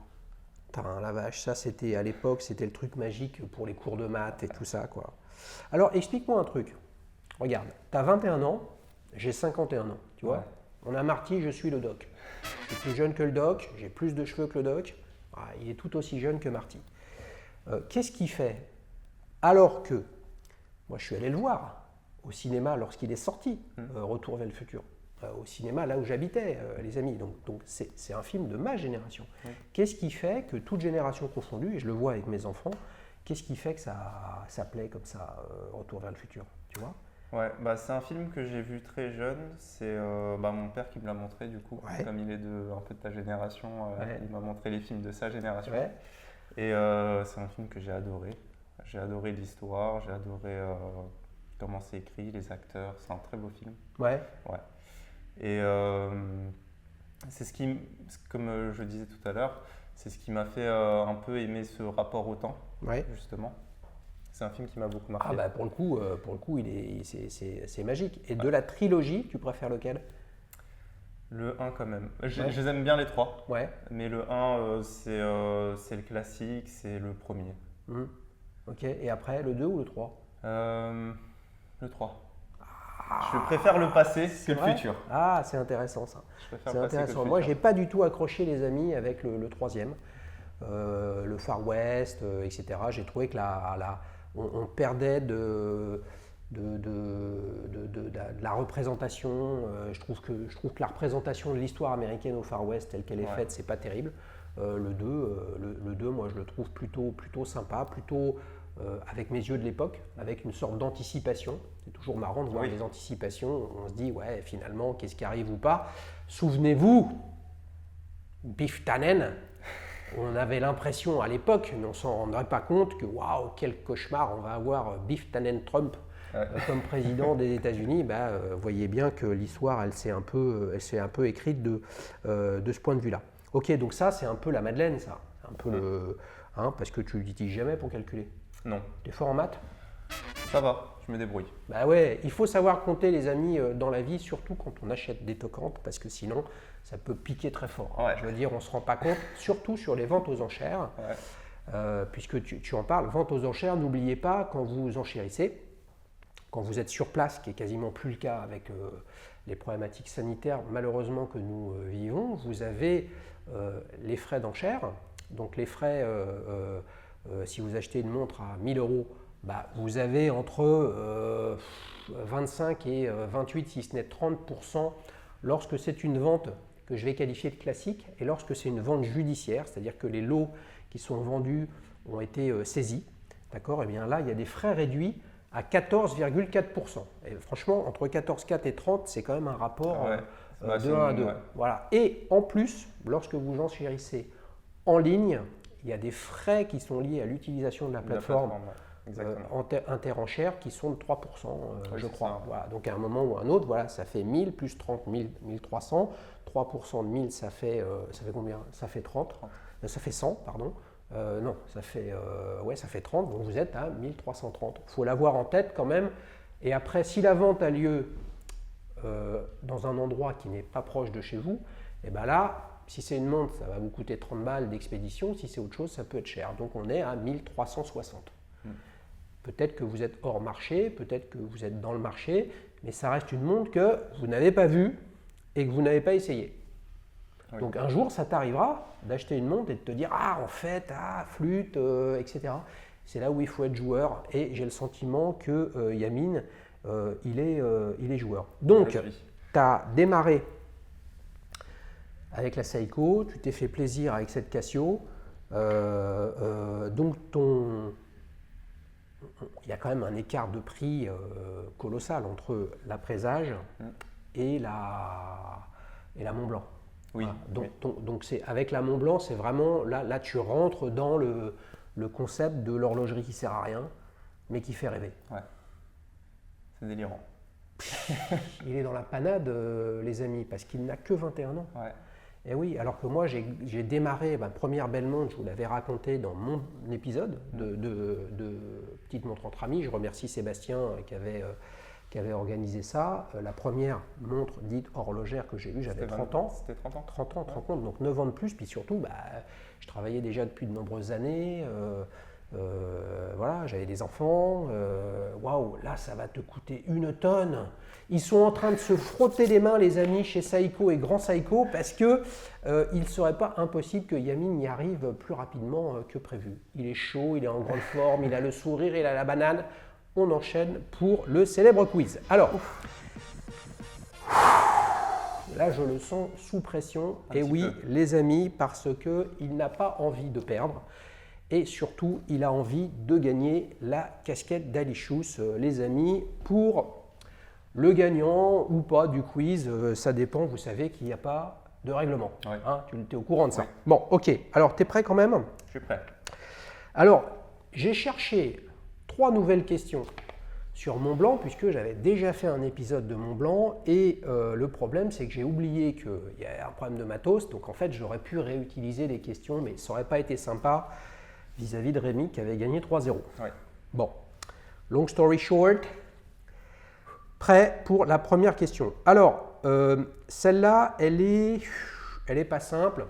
Putain, la vache, ça c'était à l'époque, c'était le truc magique pour les cours de maths et tout ça, quoi. Alors, explique-moi un truc. Regarde, tu as 21 ans, j'ai 51 ans, tu vois. On a Marty, je suis le doc. Je suis plus jeune que le doc, j'ai plus de cheveux que le doc. Ah, il est tout aussi jeune que Marty. Qu'est-ce qu'il fait? Alors que, moi je suis allé le voir au cinéma lorsqu'il est sorti, Retour vers le futur. Au cinéma, là où j'habitais, les amis. Donc c'est un film de ma génération. Oui. Qu'est-ce qui fait que, toute génération confondue, et je le vois avec mes enfants, qu'est-ce qui fait que ça plaît comme ça, Retour vers le futur, tu vois? Ouais, c'est un film que j'ai vu très jeune. C'est mon père qui me l'a montré du coup. Ouais. Comme il est un peu de ta génération, il m'a montré les films de sa génération. Ouais. Et c'est un film que j'ai adoré. J'ai adoré l'histoire, j'ai adoré comment c'est écrit, les acteurs. C'est un très beau film. Ouais. Ouais. Et c'est ce qui, comme je disais tout à l'heure, c'est ce qui m'a fait un peu aimer ce rapport au temps, justement. C'est un film qui m'a beaucoup marqué. Ah pour le coup, c'est magique. Et de la trilogie, tu préfères lequel? Le 1 quand même. Je les aime bien les trois. Ouais. Mais le 1, c'est le classique, c'est le premier. Ok, et après, le 2 ou le 3? Le 3. Je préfère le passé que le futur. Ah, c'est intéressant ça. C'est intéressant. Moi, j'ai pas du tout accroché, les amis, avec le troisième. Le Far West, etc. J'ai trouvé que on perdait de la représentation. Je trouve que la représentation de l'histoire américaine au Far West, telle qu'elle est faite, c'est pas terrible. Le 2, moi, je le trouve plutôt sympa, plutôt avec mes yeux de l'époque, avec une sorte d'anticipation. C'est toujours marrant de voir les anticipations. On se dit, ouais, finalement, qu'est-ce qui arrive ou pas? Souvenez-vous, Biff Tannen, on avait l'impression à l'époque, mais on ne s'en rendrait pas compte, que waouh, quel cauchemar, on va avoir Biff Tannen Trump comme président des États-Unis. Voyez bien que l'histoire, elle s'est un peu écrite de ce point de vue-là. Ok, donc ça, c'est un peu la Madeleine, ça. Un peu parce que tu l'utilises jamais pour calculer. Non. Tu es fort en maths? Ça va, je me débrouille. Ouais, il faut savoir compter, les amis, dans la vie, surtout quand on achète des toquantes, parce que sinon, ça peut piquer très fort. Ouais. Je veux dire, on ne se rend pas compte, surtout sur les ventes aux enchères, puisque tu en parles, vente aux enchères, n'oubliez pas, quand vous enchérissez, quand vous êtes sur place, ce qui est quasiment plus le cas avec les problématiques sanitaires, malheureusement, que nous vivons, vous avez les frais d'enchères. Donc les frais, si vous achetez une montre à 1 000 €, vous avez entre 25 et 28, si ce n'est 30%, lorsque c'est une vente que je vais qualifier de classique, et lorsque c'est une vente judiciaire, c'est-à-dire que les lots qui sont vendus ont été saisis, d'accord? Et bien là, il y a des frais réduits à 14,4%. Et franchement, entre 14,4 et 30, c'est quand même un rapport de 1 à 2. Ouais. Voilà. Et en plus, lorsque vous enchérissez en ligne, il y a des frais qui sont liés à l'utilisation de la plateforme. Interenchères qui sont de 3%, je crois. Voilà. Donc à un moment ou à un autre, voilà, ça fait 1000 plus 30, 1000, 1300. 3% de 1000, ça fait combien? Ça fait 30. Ça fait 100, pardon. Non, ça fait 30. Donc vous êtes à 1330. Il faut l'avoir en tête quand même. Et après, si la vente a lieu dans un endroit qui n'est pas proche de chez vous, et bien là, si c'est une montre, ça va vous coûter 30 balles d'expédition. Si c'est autre chose, ça peut être cher. Donc on est à 1360. Peut-être que vous êtes hors marché, peut-être que vous êtes dans le marché, mais ça reste une montre que vous n'avez pas vue et que vous n'avez pas essayée. Oui. Donc un jour, ça t'arrivera d'acheter une montre et de te dire « Ah, en fait, flûte, etc. » C'est là où il faut être joueur, et j'ai le sentiment que Yamin, il est joueur. Donc, tu as démarré avec la Seiko, tu t'es fait plaisir avec cette Casio, donc il y a quand même un écart de prix colossal entre la Présage et la Montblanc. Oui. Voilà. Donc avec la Montblanc, c'est vraiment, là tu rentres dans le concept de l'horlogerie qui ne sert à rien, mais qui fait rêver. Ouais. C'est délirant. Il est dans la panade, les amis, parce qu'il n'a que 21 ans. Ouais. Et oui, alors que moi, j'ai démarré ma première belle montre, je vous l'avais raconté dans mon épisode de Petite montre entre amis. Je remercie Sébastien qui avait organisé ça. La première montre dite horlogère que j'ai eue, j'avais 30 ans. C'était 30 ans. 30 ans, 30 ans, donc 9 ans de plus. Puis surtout, je travaillais déjà depuis de nombreuses années. Voilà, j'avais des enfants. Waouh, là, ça va te coûter 1 tonne. Ils sont en train de se frotter les mains, les amis, chez Seiko et Grand Seiko, parce que il ne serait pas impossible que Yamin y arrive plus rapidement que prévu. Il est chaud, il est en grande forme, il a le sourire, il a la banane. On enchaîne pour le célèbre quiz. Alors, là, je le sens sous pression. Et oui, les amis, parce qu'il n'a pas envie de perdre. Et surtout, il a envie de gagner la casquette d'Alichous, les amis, pour le gagnant ou pas du quiz. Ça dépend, vous savez qu'il n'y a pas de règlement. Ouais. Hein, tu es au courant de ça. Oui. Bon, ok. Alors, tu es prêt quand même? Je suis prêt. Alors, j'ai cherché 3 nouvelles questions sur Mont Blanc, puisque j'avais déjà fait un épisode de Mont Blanc. Et le problème, c'est que j'ai oublié qu'il y a un problème de matos. Donc, en fait, j'aurais pu réutiliser les questions, mais ça n'aurait pas été sympa vis-à-vis de Rémi qui avait gagné 3-0. Ouais. Bon, long story short, prêt pour la première question. Alors, celle-là, elle est pas simple.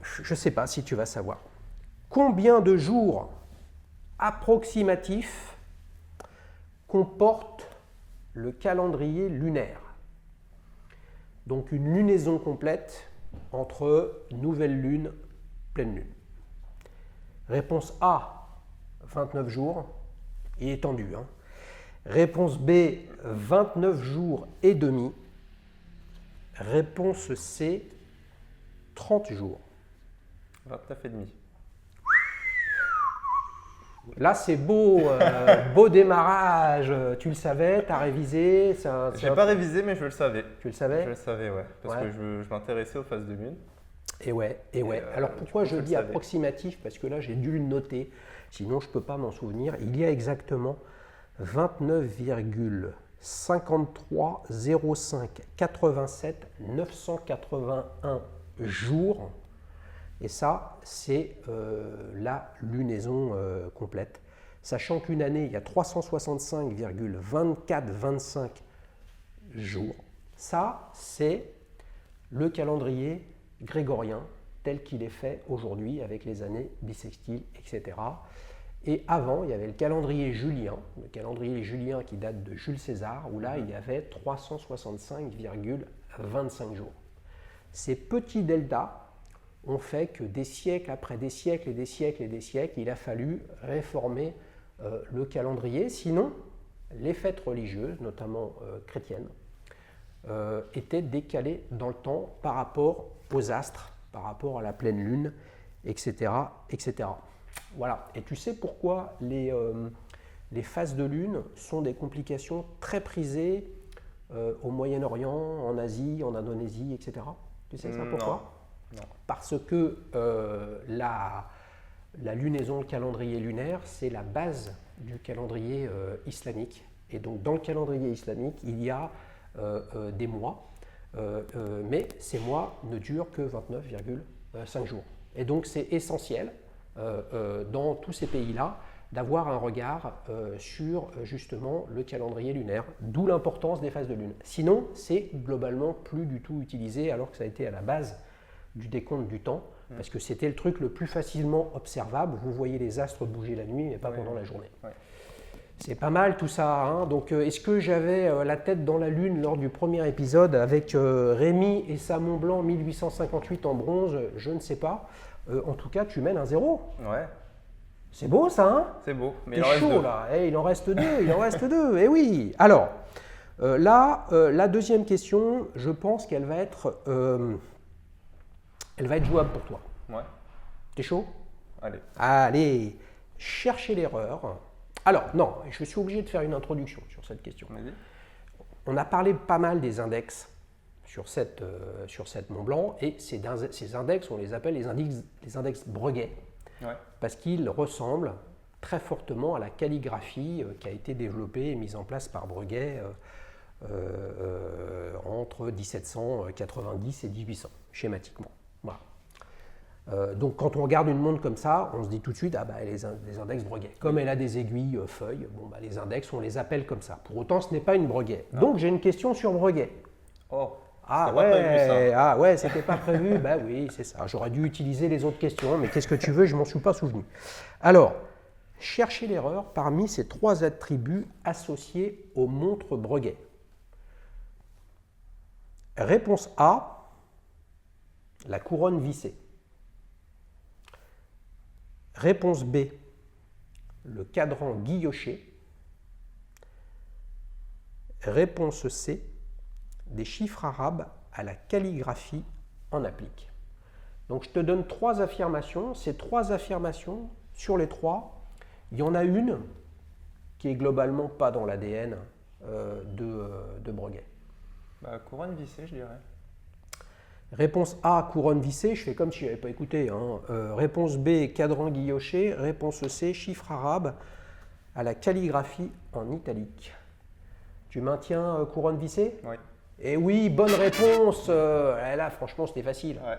Je ne sais pas si tu vas savoir. Combien de jours approximatifs comporte le calendrier lunaire? Donc une lunaison complète entre nouvelle lune, pleine lune. Réponse A, 29 jours, il est tendu. Hein. Réponse B, 29 jours et demi. Réponse C, 30 jours. 29 et demi. Là, c'est beau, beau démarrage. Tu le savais, tu as révisé. Je n'ai pas révisé, mais je le savais. Tu le savais? Je le savais, ouais. Parce que je m'intéressais aux phases de lune. Et ouais. Alors pourquoi je dis approximatif? Parce que là, j'ai dû le noter. Sinon, je ne peux pas m'en souvenir. Il y a exactement 29,530587 jours. Et ça, c'est la lunaison complète. Sachant qu'une année, il y a 365,2425 jours. Ça, c'est le calendrier grégorien tel qu'il est fait aujourd'hui avec les années bissextiles, etc. Et avant, il y avait le calendrier julien qui date de Jules César, où là, il y avait 365,25 jours. Ces petits deltas ont fait que des siècles après des siècles et des siècles et des siècles, il a fallu réformer le calendrier. Sinon, les fêtes religieuses, notamment chrétiennes, étaient décalées dans le temps par rapport aux astres, par rapport à la pleine lune, etc. etc. Voilà. Et tu sais pourquoi les phases de lune sont des complications très prisées au Moyen-Orient, en Asie, en Indonésie, etc. Tu sais ça pourquoi? Non. Parce que la lunaison, le calendrier lunaire, c'est la base du calendrier islamique. Et donc dans le calendrier islamique, il y a des mois, mais ces mois ne durent que 29,5 jours. Et donc c'est essentiel dans tous ces pays-là d'avoir un regard sur justement le calendrier lunaire, d'où l'importance des phases de lune. Sinon, c'est globalement plus du tout utilisé alors que ça a été à la base du décompte du temps, parce que c'était le truc le plus facilement observable. Vous voyez les astres bouger la nuit, mais pas pendant la journée. Ouais. C'est pas mal tout ça. Hein. Donc, est-ce que j'avais la tête dans la lune lors du premier épisode avec Rémi et sa Mont Blanc 1858 en bronze? Je ne sais pas. En tout cas, tu mènes 1-0. Ouais. C'est beau ça, hein? C'est beau, mais il en reste deux. Là. Il en reste deux, il en reste deux. Eh oui. Alors, là, la deuxième question, je pense qu'elle va être... elle va être jouable pour toi. Ouais. T'es chaud? Allez. Allez, cherchez l'erreur. Alors, non, je suis obligé de faire une introduction sur cette question. Vas-y. On a parlé pas mal des index sur cette Mont Blanc, et ces index, on les appelle les index Breguet, parce qu'ils ressemblent très fortement à la calligraphie qui a été développée et mise en place par Breguet entre 1790 et 1800, schématiquement. Voilà. Donc quand on regarde une montre comme ça, on se dit tout de suite, ah bah elle est des index Breguet. Comme elle a des aiguilles feuilles, bon, bah, les index, on les appelle comme ça. Pour autant, ce n'est pas une Breguet. Donc j'ai une question sur Breguet. Oh. Ah C'était pas prévu, ça. ouais, ah ouais, c'était pas prévu. Bah oui, c'est ça. J'aurais dû utiliser les autres questions, mais qu'est-ce que tu veux, je m'en suis pas souvenu. Alors, cherchez l'erreur parmi ces 3 attributs associés aux montres Breguet. Réponse A, la couronne vissée. Réponse B, le cadran guilloché. Réponse C, des chiffres arabes à la calligraphie en applique. Donc je te donne 3 affirmations. Ces 3 affirmations, sur les 3, il y en a une qui est globalement pas dans l'ADN de Breguet. Bah, couronne vissée, je dirais. Réponse A, couronne vissée, je fais comme si je n'avais pas écouté. Réponse B, cadran guilloché. Réponse C, chiffre arabe à la calligraphie en italique. Tu maintiens couronne vissée? Oui. Et oui, bonne réponse. Là, franchement, c'était facile. Ouais.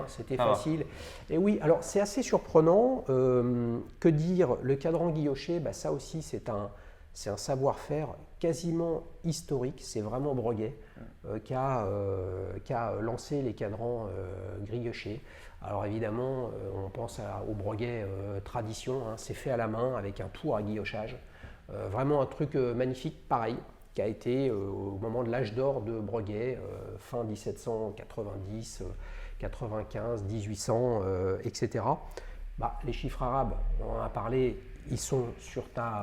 C'était Ah. facile. Et oui, alors c'est assez surprenant. Que dire, le cadran guilloché, bah, ça aussi, c'est un savoir-faire quasiment historique. C'est vraiment Breguet qui a lancé les cadrans guillochés. Alors évidemment, on pense au Breguet tradition. C'est fait à la main avec un tour à guillochage. Vraiment un truc magnifique, pareil, qui a été au moment de l'âge d'or de Breguet, fin 1790, 95, 1800, etc. Bah, les chiffres arabes, on en a parlé, ils sont sur ta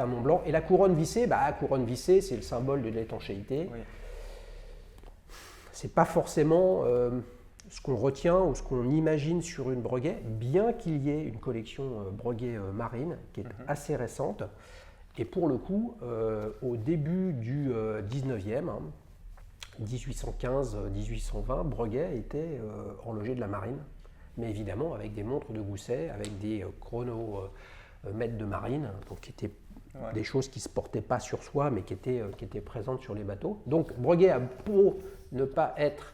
Mont Blanc. Et la couronne vissée, c'est le symbole de l'étanchéité. Oui. C'est pas forcément ce qu'on retient ou ce qu'on imagine sur une Breguet, bien qu'il y ait une collection Breguet marine qui est assez récente. Et pour le coup, au début du 19e, 1815-1820, Breguet était horloger de la marine, mais évidemment avec des montres de gousset, avec des chronomètres de marine, donc qui étaient des choses qui ne se portaient pas sur soi, mais qui étaient présentes sur les bateaux. Donc Breguet a beau ne pas être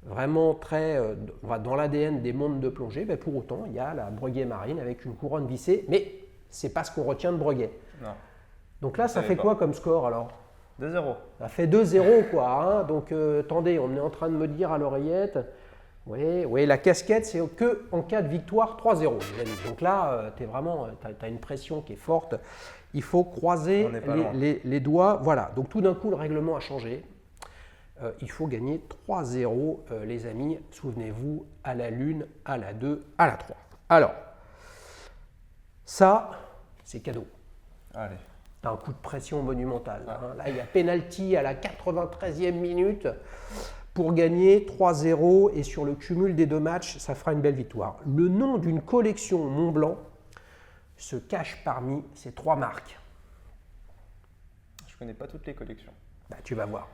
vraiment très dans l'ADN des montres de plongée, mais pour autant, il y a la Breguet marine avec une couronne vissée, mais c'est pas ce qu'on retient de Breguet. Non. Donc là, ça fait quoi comme score alors? 2-0. Ça fait 2-0 quoi. Donc attendez, on est en train de me dire à l'oreillette, oui, la casquette c'est que en cas de victoire 3-0 les amis. Donc là, tu as une pression qui est forte. Il faut croiser les doigts. Voilà, donc tout d'un coup le règlement a changé. Il faut gagner 3-0 les amis. Souvenez-vous, à la lune, à la 2, à la 3. Alors, ça, c'est cadeau. Allez. T'as un coup de pression monumental. Là, il y a penalty à la 93e minute pour gagner 3-0 et sur le cumul des 2 matchs, ça fera une belle victoire. Le nom d'une collection Mont Blanc se cache parmi ces 3 marques. Je connais pas toutes les collections. Bah, tu vas voir.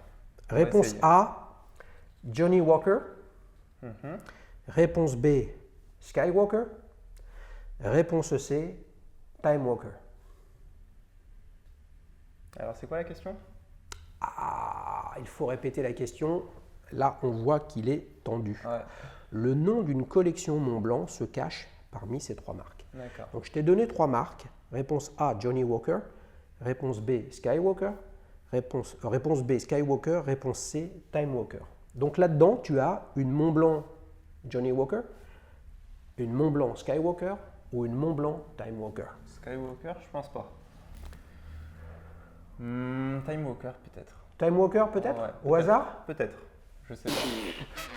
Réponse A, Johnny Walker. Réponse B, Skywalker. Réponse C, Time Walker. Alors, c'est quoi la question? Il faut répéter la question. Là, on voit qu'il est tendu. Ouais. Le nom d'une collection Mont Blanc se cache parmi ces 3 marques. D'accord. Donc, je t'ai donné 3 marques. Réponse A, Johnny Walker. Réponse B, Skywalker. Réponse B, Skywalker. Réponse C, Time Walker. Donc là-dedans, tu as une Mont Blanc Johnny Walker, une Mont Blanc Skywalker ou une Mont Blanc Time Walker. Skywalker, je pense pas. Time Walker, peut-être. Time Walker, peut-être? Ouais, Au hasard? Peut-être. Je sais pas.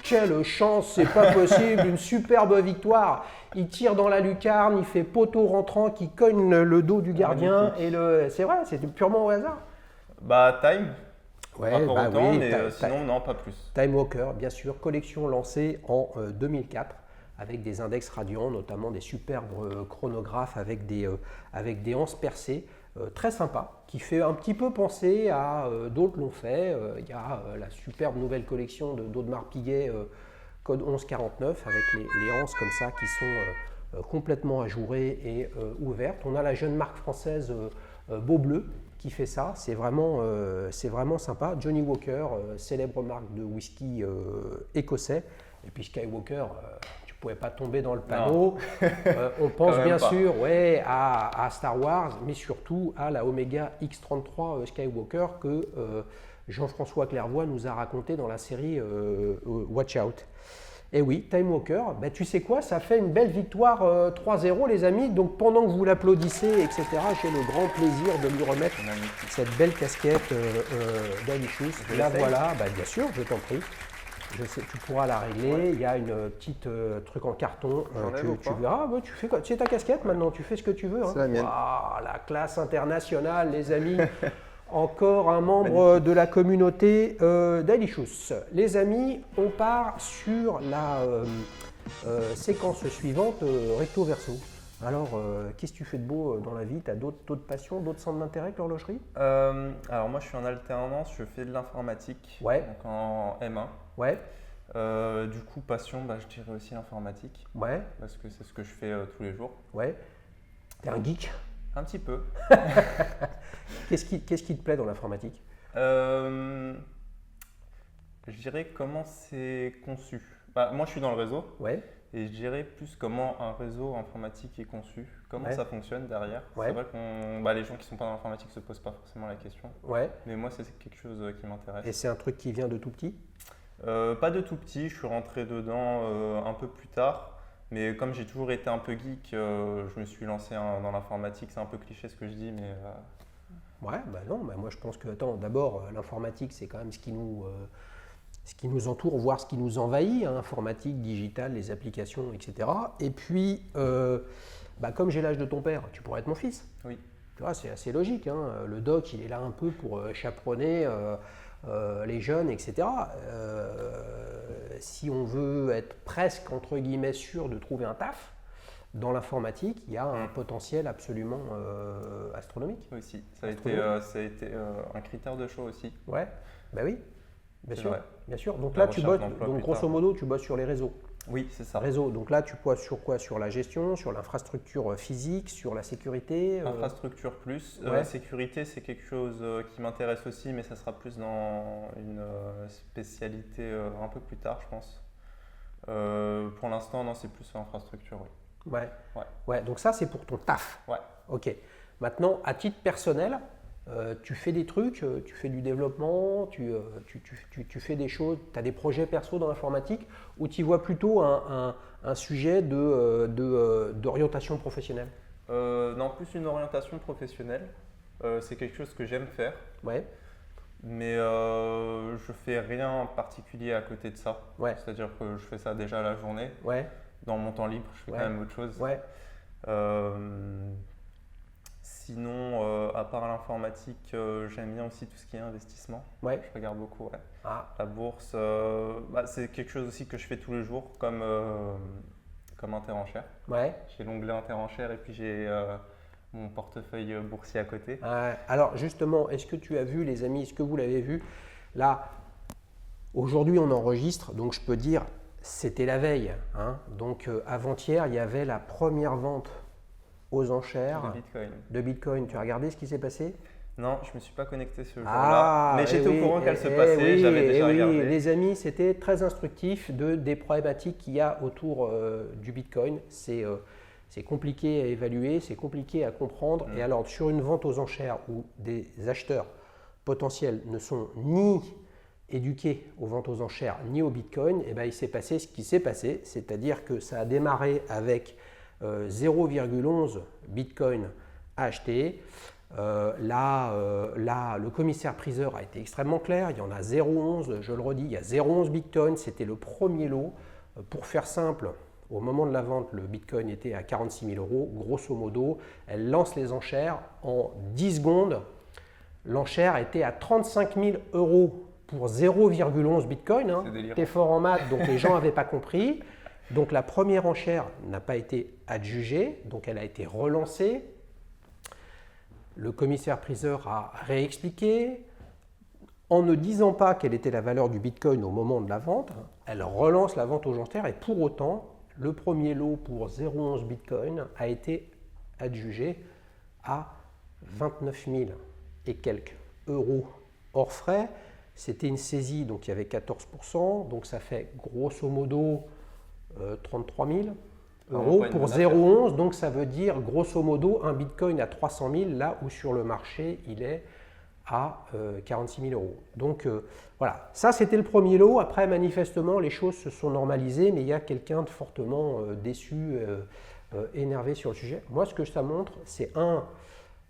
Quelle chance, c'est pas possible, une superbe victoire. Il tire dans la lucarne, il fait poteau rentrant qui cogne le dos du gardien. Et c'est vrai, c'est purement au hasard. Bah, Time. Ouais, pas pour autant, oui, mais sinon, non, pas plus. Time Walker, bien sûr, collection lancée en 2004 avec des index radians, notamment des superbes chronographes avec des anses percées. Très sympa, qui fait un petit peu penser à d'autres l'ont fait. Il y a la superbe nouvelle collection d'Audemars Piguet, code 1149, avec les anses comme ça qui sont complètement ajourées et ouvertes. On a la jeune marque française Beau Bleu qui fait ça, c'est vraiment sympa. Johnny Walker, célèbre marque de whisky écossais, et puis Skywalker. Ne pouvait pas tomber dans le panneau. On pense bien sûr à Star Wars, mais surtout à la Omega X33 Skywalker que Jean-François Clairvoy nous a raconté dans la série Watch Out. Et oui, Time Walker, ben, tu sais quoi, ça fait une belle victoire 3-0 les amis, donc pendant que vous l'applaudissez, etc., j'ai le grand plaisir de lui remettre cette belle casquette Daily Shoes. Là voilà, ben, bien sûr, je t'en prie. Je sais, tu pourras la régler. Ouais. Il y a une petite truc en carton. Tu verras. Tu fais quoi? C'est ta casquette maintenant. Tu fais ce que tu veux. Hein. C'est la mienne. Wow, la classe internationale, les amis. Encore un membre de la communauté Daily Shoes. Les amis, on part sur la séquence suivante, recto verso. Alors, qu'est-ce que tu fais de beau dans la vie? Tu as d'autres passions, d'autres centres d'intérêt que l'horlogerie? Alors moi, je suis en alternance. Je fais de l'informatique. Ouais. Donc en M1. Ouais. Du coup, passion, je dirais aussi l'informatique. Ouais. Parce que c'est ce que je fais tous les jours. Ouais. T'es un geek? Un petit peu. Qu'est-ce qui te plaît dans l'informatique? Je dirais comment c'est conçu. Moi, je suis dans le réseau. Ouais. Et je dirais plus comment un réseau informatique est conçu, comment ça fonctionne derrière. Ouais. C'est vrai que les gens qui ne sont pas dans l'informatique ne se posent pas forcément la question. Ouais. Mais moi, c'est quelque chose qui m'intéresse. Et c'est un truc qui vient de tout petit? Pas de tout petit, je suis rentré dedans un peu plus tard. Mais comme j'ai toujours été un peu geek, je me suis lancé dans l'informatique. C'est un peu cliché ce que je dis, mais… Ouais, non, moi je pense que, d'abord, l'informatique, c'est quand même ce qui nous entoure, voire ce qui nous envahit, hein, informatique, digital, les applications, etc. Et puis, comme j'ai l'âge de ton père, tu pourrais être mon fils. Oui. Tu vois, c'est assez logique. Hein. Le doc, il est là un peu pour chaperonner les jeunes, etc. Si on veut être presque, entre guillemets, sûr de trouver un taf, dans l'informatique, il y a un potentiel absolument astronomique. Aussi, ça a été un critère de choix aussi. Ouais, oui, bien sûr. Donc La là, tu bosses, grosso modo, tu bosses sur les réseaux. Oui, c'est ça. Réseau. Donc là, tu bosses sur quoi? Sur la gestion, sur l'infrastructure physique, sur la sécurité Infrastructure plus. Sécurité, c'est quelque chose qui m'intéresse aussi, mais ça sera plus dans une spécialité un peu plus tard, je pense. Pour l'instant, non, c'est plus infrastructure, oui. Ouais, donc ça, c'est pour ton taf. Ouais. Ok. Maintenant, à titre personnel, tu fais des trucs, tu fais du développement, tu fais des choses, tu as des projets perso dans l'informatique ou tu vois plutôt un sujet d'orientation professionnelle? Non, plus une orientation professionnelle. C'est quelque chose que j'aime faire. Ouais. Mais je fais rien en particulier à côté de ça. Ouais. C'est-à-dire que je fais ça déjà la journée. Ouais. Dans mon temps libre, je fais quand même autre chose. Ouais. Sinon, à part l'informatique, j'aime bien aussi tout ce qui est investissement. Ouais. Je regarde beaucoup. Ouais. Ah. La bourse, c'est quelque chose aussi que je fais tous les jours, comme Interenchères. Ouais. J'ai l'onglet Interenchères et puis j'ai mon portefeuille boursier à côté. Alors justement, est-ce que tu as vu, les amis, est-ce que vous l'avez vu? Là, aujourd'hui, on enregistre, donc je peux dire, c'était la veille. Hein. Donc avant-hier, il y avait la première vente aux enchères de Bitcoin. Tu as regardé ce qui s'est passé? Non, je ne me suis pas connecté ce jour-là, mais j'étais au courant qu'elle se passait, j'avais déjà regardé. Les amis, c'était très instructif des problématiques qu'il y a autour du Bitcoin. C'est compliqué à évaluer, c'est compliqué à comprendre. Et alors, sur une vente aux enchères où des acheteurs potentiels ne sont ni éduqués aux ventes aux enchères ni au Bitcoin, il s'est passé ce qui s'est passé, c'est-à-dire que ça a démarré avec 0,11 Bitcoin acheté. Là, le commissaire-priseur a été extrêmement clair, il y en a 0,11, je le redis, il y a 0,11 Bitcoin, c'était le premier lot. Pour faire simple, au moment de la vente, le Bitcoin était à 46 000 €, grosso modo. Elle lance les enchères en 10 secondes. L'enchère était à 35 000 € pour 0,11 Bitcoin. Hein. T'es fort en maths, donc les gens n'avaient pas compris. Donc la première enchère n'a pas été adjugée, donc elle a été relancée. Le commissaire-priseur a réexpliqué. En ne disant pas quelle était la valeur du Bitcoin au moment de la vente, elle relance la vente aux enchères et pour autant, le premier lot pour 0,11 Bitcoin a été adjugé à 29 000 et quelques euros hors frais. C'était une saisie, donc il y avait 14%, donc ça fait grosso modo 33 000 euros pour 0,11, donc ça veut dire grosso modo un Bitcoin à 300 000, là où sur le marché il est à 46 000 euros. Donc voilà, ça c'était le premier lot. Après, manifestement, les choses se sont normalisées, mais il y a quelqu'un de fortement déçu, énervé sur le sujet. Moi, ce que ça montre, c'est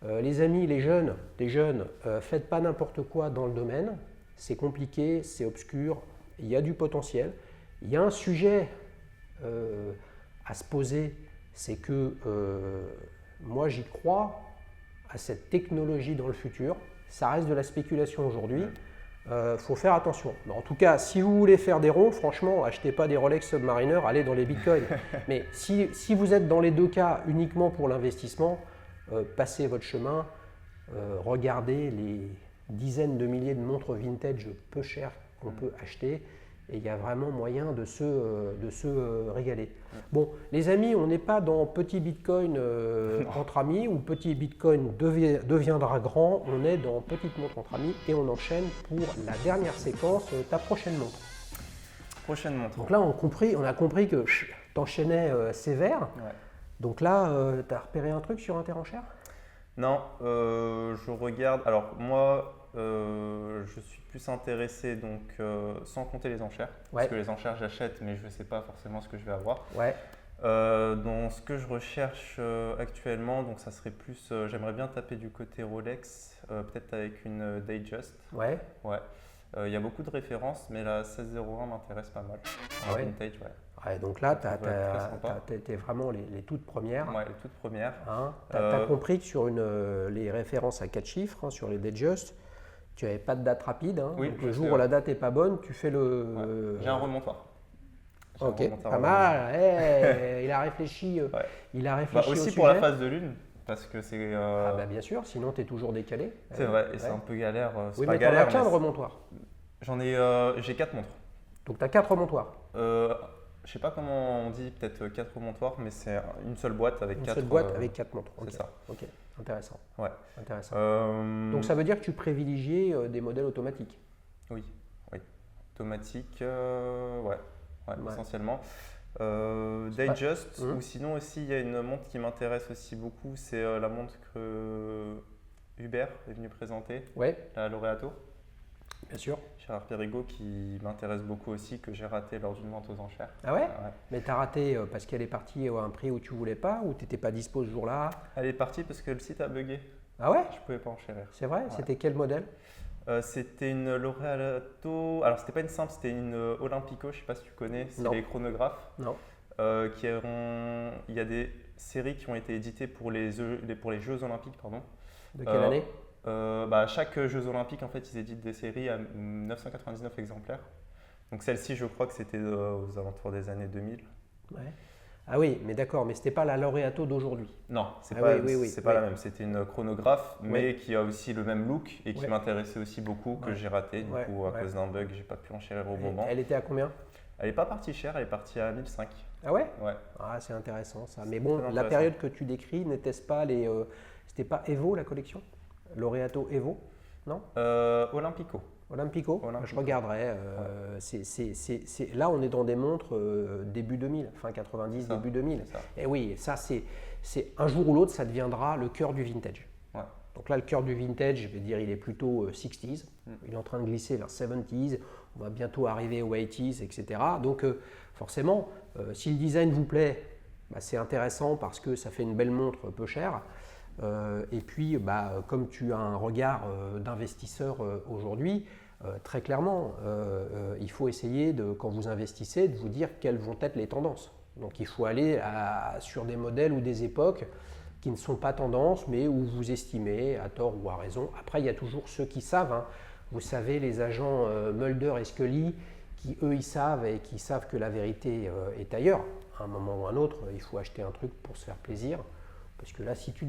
les amis, les jeunes, faites pas n'importe quoi dans le domaine. C'est compliqué, c'est obscur, il y a du potentiel. Il y a un sujet à se poser, c'est que moi j'y crois à cette technologie dans le futur. Ça reste de la spéculation aujourd'hui. Faut faire attention. Mais en tout cas, si vous voulez faire des ronds, franchement, achetez pas des Rolex Submariner, allez dans les bitcoins. Mais si vous êtes dans les deux cas uniquement pour l'investissement, passez votre chemin, regardez les dizaines de milliers de montres vintage peu chères qu'on peut acheter. Et il y a vraiment moyen de se régaler. Bon, les amis, on n'est pas dans petit bitcoin entre amis ou petit bitcoin deviendra grand. On est dans petite montre entre amis et on enchaîne pour la dernière séquence, ta prochaine montre. Prochaine montre. Donc là, on a compris que tu enchaînais sévère. Ouais. Donc là, tu as repéré un truc sur Interenchères ? Non, je regarde. Alors moi, je suis plus intéressé, donc sans compter les enchères, parce que les enchères j'achète, mais je ne sais pas forcément ce que je vais avoir. Ouais. Donc ce que je recherche actuellement, donc ça serait plus, j'aimerais bien taper du côté Rolex, peut-être avec une Datejust. Ouais. Ouais. Il y a beaucoup de références, mais la 1601 m'intéresse pas mal. Ouais. Vintage, ouais. Ouais, donc là, tu as vraiment les toutes premières. Ouais, les toutes premières. Hein, tu as compris que sur les références à 4 chiffres, hein, sur les Datejust, tu n'avais pas de date rapide. Hein, oui, donc le jour où la date n'est pas bonne, tu fais le. Ouais. J'ai un remontoir. Ok, pas mal. Hey, il a réfléchi. Ouais. Il a réfléchi aussi au pour la sujet. phase de lune, parce que c'est. Ah bah bien sûr, sinon tu es toujours décalé. C'est vrai, et c'est un peu galère. C'est oui, pas mais galère. T'en as qu'un de remontoir. J'ai 4 montres. Donc tu as 4 remontoirs. Je sais pas comment on dit, peut-être 4 remontoirs, mais c'est une seule boîte avec 4. Une seule boîte avec 4 montres. C'est ça. Ok, intéressant. Ouais. Intéressant. Donc ça veut dire que tu privilégies des modèles automatiques. Oui. Automatique, ouais, essentiellement. Datejust, ou sinon aussi il y a une montre qui m'intéresse aussi beaucoup, c'est la montre que Hubert est venu présenter, la Laureato. Bien sûr. Gérard Périgot, qui m'intéresse beaucoup aussi, que j'ai raté lors d'une vente aux enchères. Ah ouais, mais tu as raté parce qu'elle est partie à un prix où tu voulais pas, ou tu n'étais pas dispo ce jour-là? Elle est partie parce que le site a bugué. Ah ouais? Je pouvais pas enchérir. C'est vrai? C'était quel modèle? C'était une Laureato. Alors c'était pas une simple, c'était une Olympico, je sais pas si tu connais, c'est les chronographes. Non. Il y a des séries qui ont été éditées pour les Jeux Olympiques, pardon. De quelle année? Chaque Jeux Olympiques, en fait, ils éditent des séries à 999 exemplaires. Donc celle-ci, je crois que c'était aux alentours des années 2000. Ouais. Ah oui, mais d'accord, mais c'était pas la Laureato d'aujourd'hui. Non, c'est pas la même. C'était une chronographe, mais qui a aussi le même look et qui m'intéressait aussi beaucoup, que j'ai raté du coup à cause d'un bug, j'ai pas pu enchérir au moment. Elle était à combien? Elle n'est pas partie chère, elle est partie à 1005. Ah ouais? Ouais. Ah, c'est intéressant ça. Mais bon, la période que tu décris, n'était-ce pas c'était pas Evo la collection? Laureato Evo? Non? Olympico. Olympico. Je regarderai. Là, on est dans des montres début 2000, fin 90, début 2000. Et oui, ça, c'est un jour ou l'autre, ça deviendra le cœur du vintage. Ouais. Donc là, le cœur du vintage, je vais dire, il est plutôt 60s. Il est en train de glisser vers 70s. On va bientôt arriver aux 80s, etc. Donc forcément, si le design vous plaît, c'est intéressant parce que ça fait une belle montre peu chère. Et puis, comme tu as un regard d'investisseur aujourd'hui, très clairement, il faut essayer, quand vous investissez, de vous dire quelles vont être les tendances. Donc, il faut aller sur des modèles ou des époques qui ne sont pas tendances, mais où vous estimez, à tort ou à raison. Après, il y a toujours ceux qui savent. Hein. Vous savez, les agents Mulder et Scully, qui eux, ils savent et qui savent que la vérité est ailleurs. À un moment ou à un autre, il faut acheter un truc pour se faire plaisir. Parce que là, si tu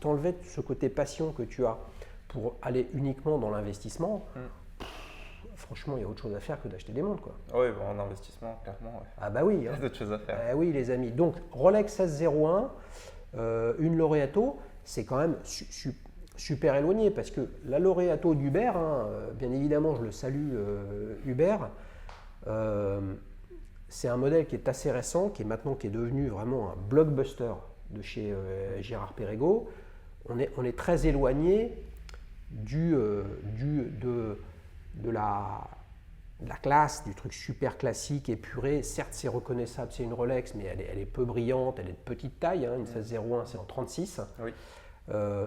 enlevais ce côté passion que tu as pour aller uniquement dans l'investissement, franchement, il y a autre chose à faire que d'acheter des montres, quoi. Oui, en investissement, clairement. Ouais. Ah bah oui. Il y a d'autres choses à faire. Oui, les amis. Donc, Rolex 1601, une Laureato, c'est quand même super éloigné parce que la Laureato d'Hubert, bien évidemment, je le salue, Hubert, c'est un modèle qui est assez récent, qui est devenu vraiment un blockbuster de chez Gérard Périgot. On est très éloigné de la classe, du truc super classique, épuré. Certes, c'est reconnaissable, c'est une Rolex, mais elle est peu brillante, elle est de petite taille. Une 1601, c'est en 36. Oui.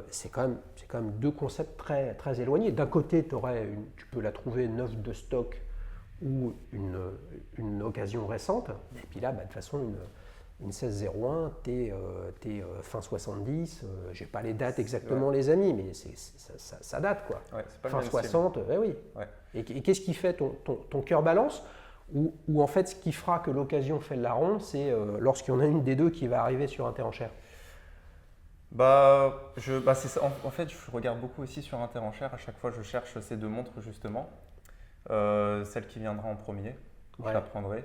C'est quand même deux concepts très, très éloignés. D'un côté, tu peux la trouver neuve de stock ou une occasion récente. Et puis là, de toute façon, une 1601, t'es fin 70. J'ai pas les dates exactement, les amis, mais ça date, quoi. Ouais, c'est pas fin le même 60, oui. Ouais. Et qu'est-ce qui fait ton cœur balance ou en fait, ce qui fera que l'occasion fait le larron, c'est lorsqu'il y en a une des deux qui va arriver sur Interenchère. C'est ça. En fait, je regarde beaucoup aussi sur Interenchère. À chaque fois, je cherche ces deux montres justement. Celle qui viendra en premier, je la prendrai.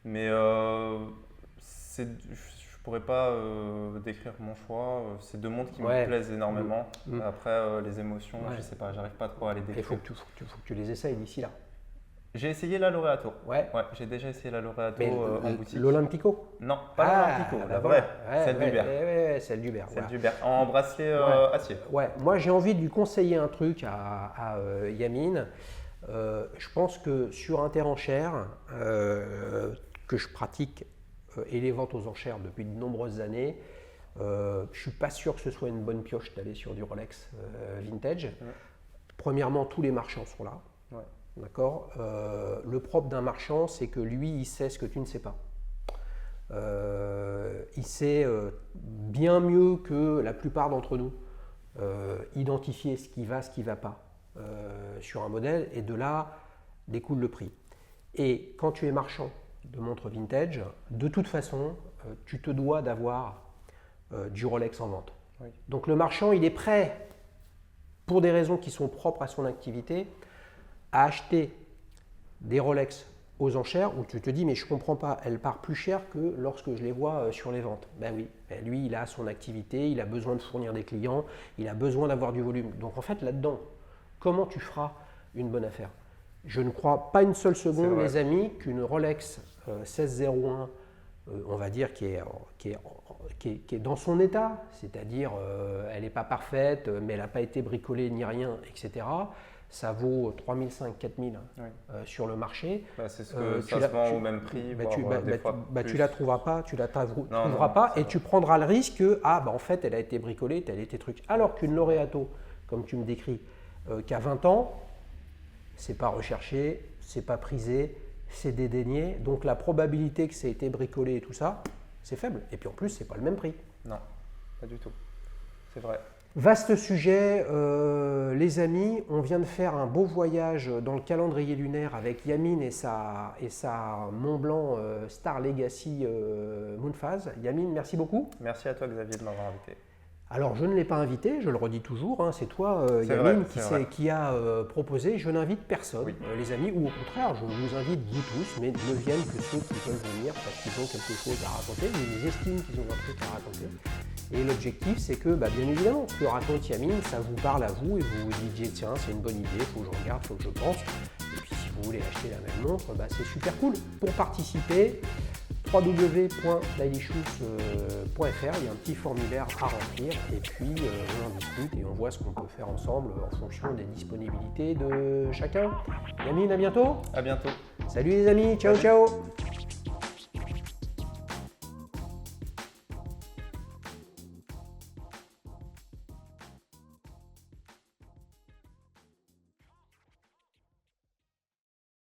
Mais je ne pourrais pas décrire mon choix. C'est deux montres qui me plaisent énormément. Après, les émotions, je ne sais pas, j'arrive pas trop à les décrire. Il faut que tu les essayes d'ici là. J'ai essayé la Laureato. Ouais, j'ai déjà essayé la Laureato en boutique. L'Olympico? Non, pas l'Olympico, la vraie, celle d'Hubert. Celle d'Hubert. Celle d'Hubert, en bracelet acier. Ouais, moi j'ai envie de lui conseiller un truc à Yamine. Je pense que sur Interenchère, que je pratique et les ventes aux enchères depuis de nombreuses années, je ne suis pas sûr que ce soit une bonne pioche d'aller sur du Rolex vintage. Ouais. Premièrement, tous les marchands sont là. Ouais. D'accord. Le propre d'un marchand, c'est que lui, il sait ce que tu ne sais pas. Il sait bien mieux que la plupart d'entre nous identifier ce qui va, ce qui ne va pas sur un modèle, et de là découle le prix. Et quand tu es marchand de montres vintage, de toute façon, tu te dois d'avoir du Rolex en vente. Oui. Donc le marchand, il est prêt, pour des raisons qui sont propres à son activité, à acheter des Rolex aux enchères où tu te dis mais je ne comprends pas, elle part plus cher que lorsque je les vois sur les ventes. Ben oui, lui il a son activité, il a besoin de fournir des clients, il a besoin d'avoir du volume. Donc en fait là-dedans, comment tu feras une bonne affaire? Je ne crois pas une seule seconde, les amis, qu'une Rolex 1601, on va dire qui est dans son état, c'est-à-dire elle n'est pas parfaite, mais elle n'a pas été bricolée ni rien, etc. Ça vaut 3500, 4000 sur le marché. C'est ce que ça se vend au même prix. Tu la trouveras pas, tu la trouveras pas, et tu prendras le risque que en fait elle a été bricolée, tel était truc. Alors qu'une Laureato, comme tu me décris, qui a 20 ans, c'est pas recherché, c'est pas prisé, c'est dédaigné. Donc la probabilité que ça ait été bricolé et tout ça, c'est faible. Et puis en plus, c'est pas le même prix. Non, pas du tout. C'est vrai. Vaste sujet, les amis, on vient de faire un beau voyage dans le calendrier lunaire avec Yamine et sa Montblanc Star Legacy Moonphase. Yamine, merci beaucoup. Merci à toi Xavier de m'avoir invité. Alors je ne l'ai pas invité, je le redis toujours, c'est toi Yamine qui a proposé, je n'invite personne, les amis, ou au contraire, je vous invite vous tous, mais ne viennent que ceux qui veulent venir parce qu'ils ont quelque chose à raconter, ils estiment qu'ils ont un truc à raconter. Et l'objectif, c'est que, bien évidemment, ce que raconte Yamine, ça vous parle à vous et vous vous dites, tiens, c'est une bonne idée, il faut que je regarde, il faut que je pense. Et puis, si vous voulez acheter la même montre, c'est super cool. Pour participer, www.dailyshoes.fr, il y a un petit formulaire à remplir et puis on en discute et on voit ce qu'on peut faire ensemble en fonction des disponibilités de chacun. Yamine, à bientôt. À bientôt. Salut les amis, ciao ciao.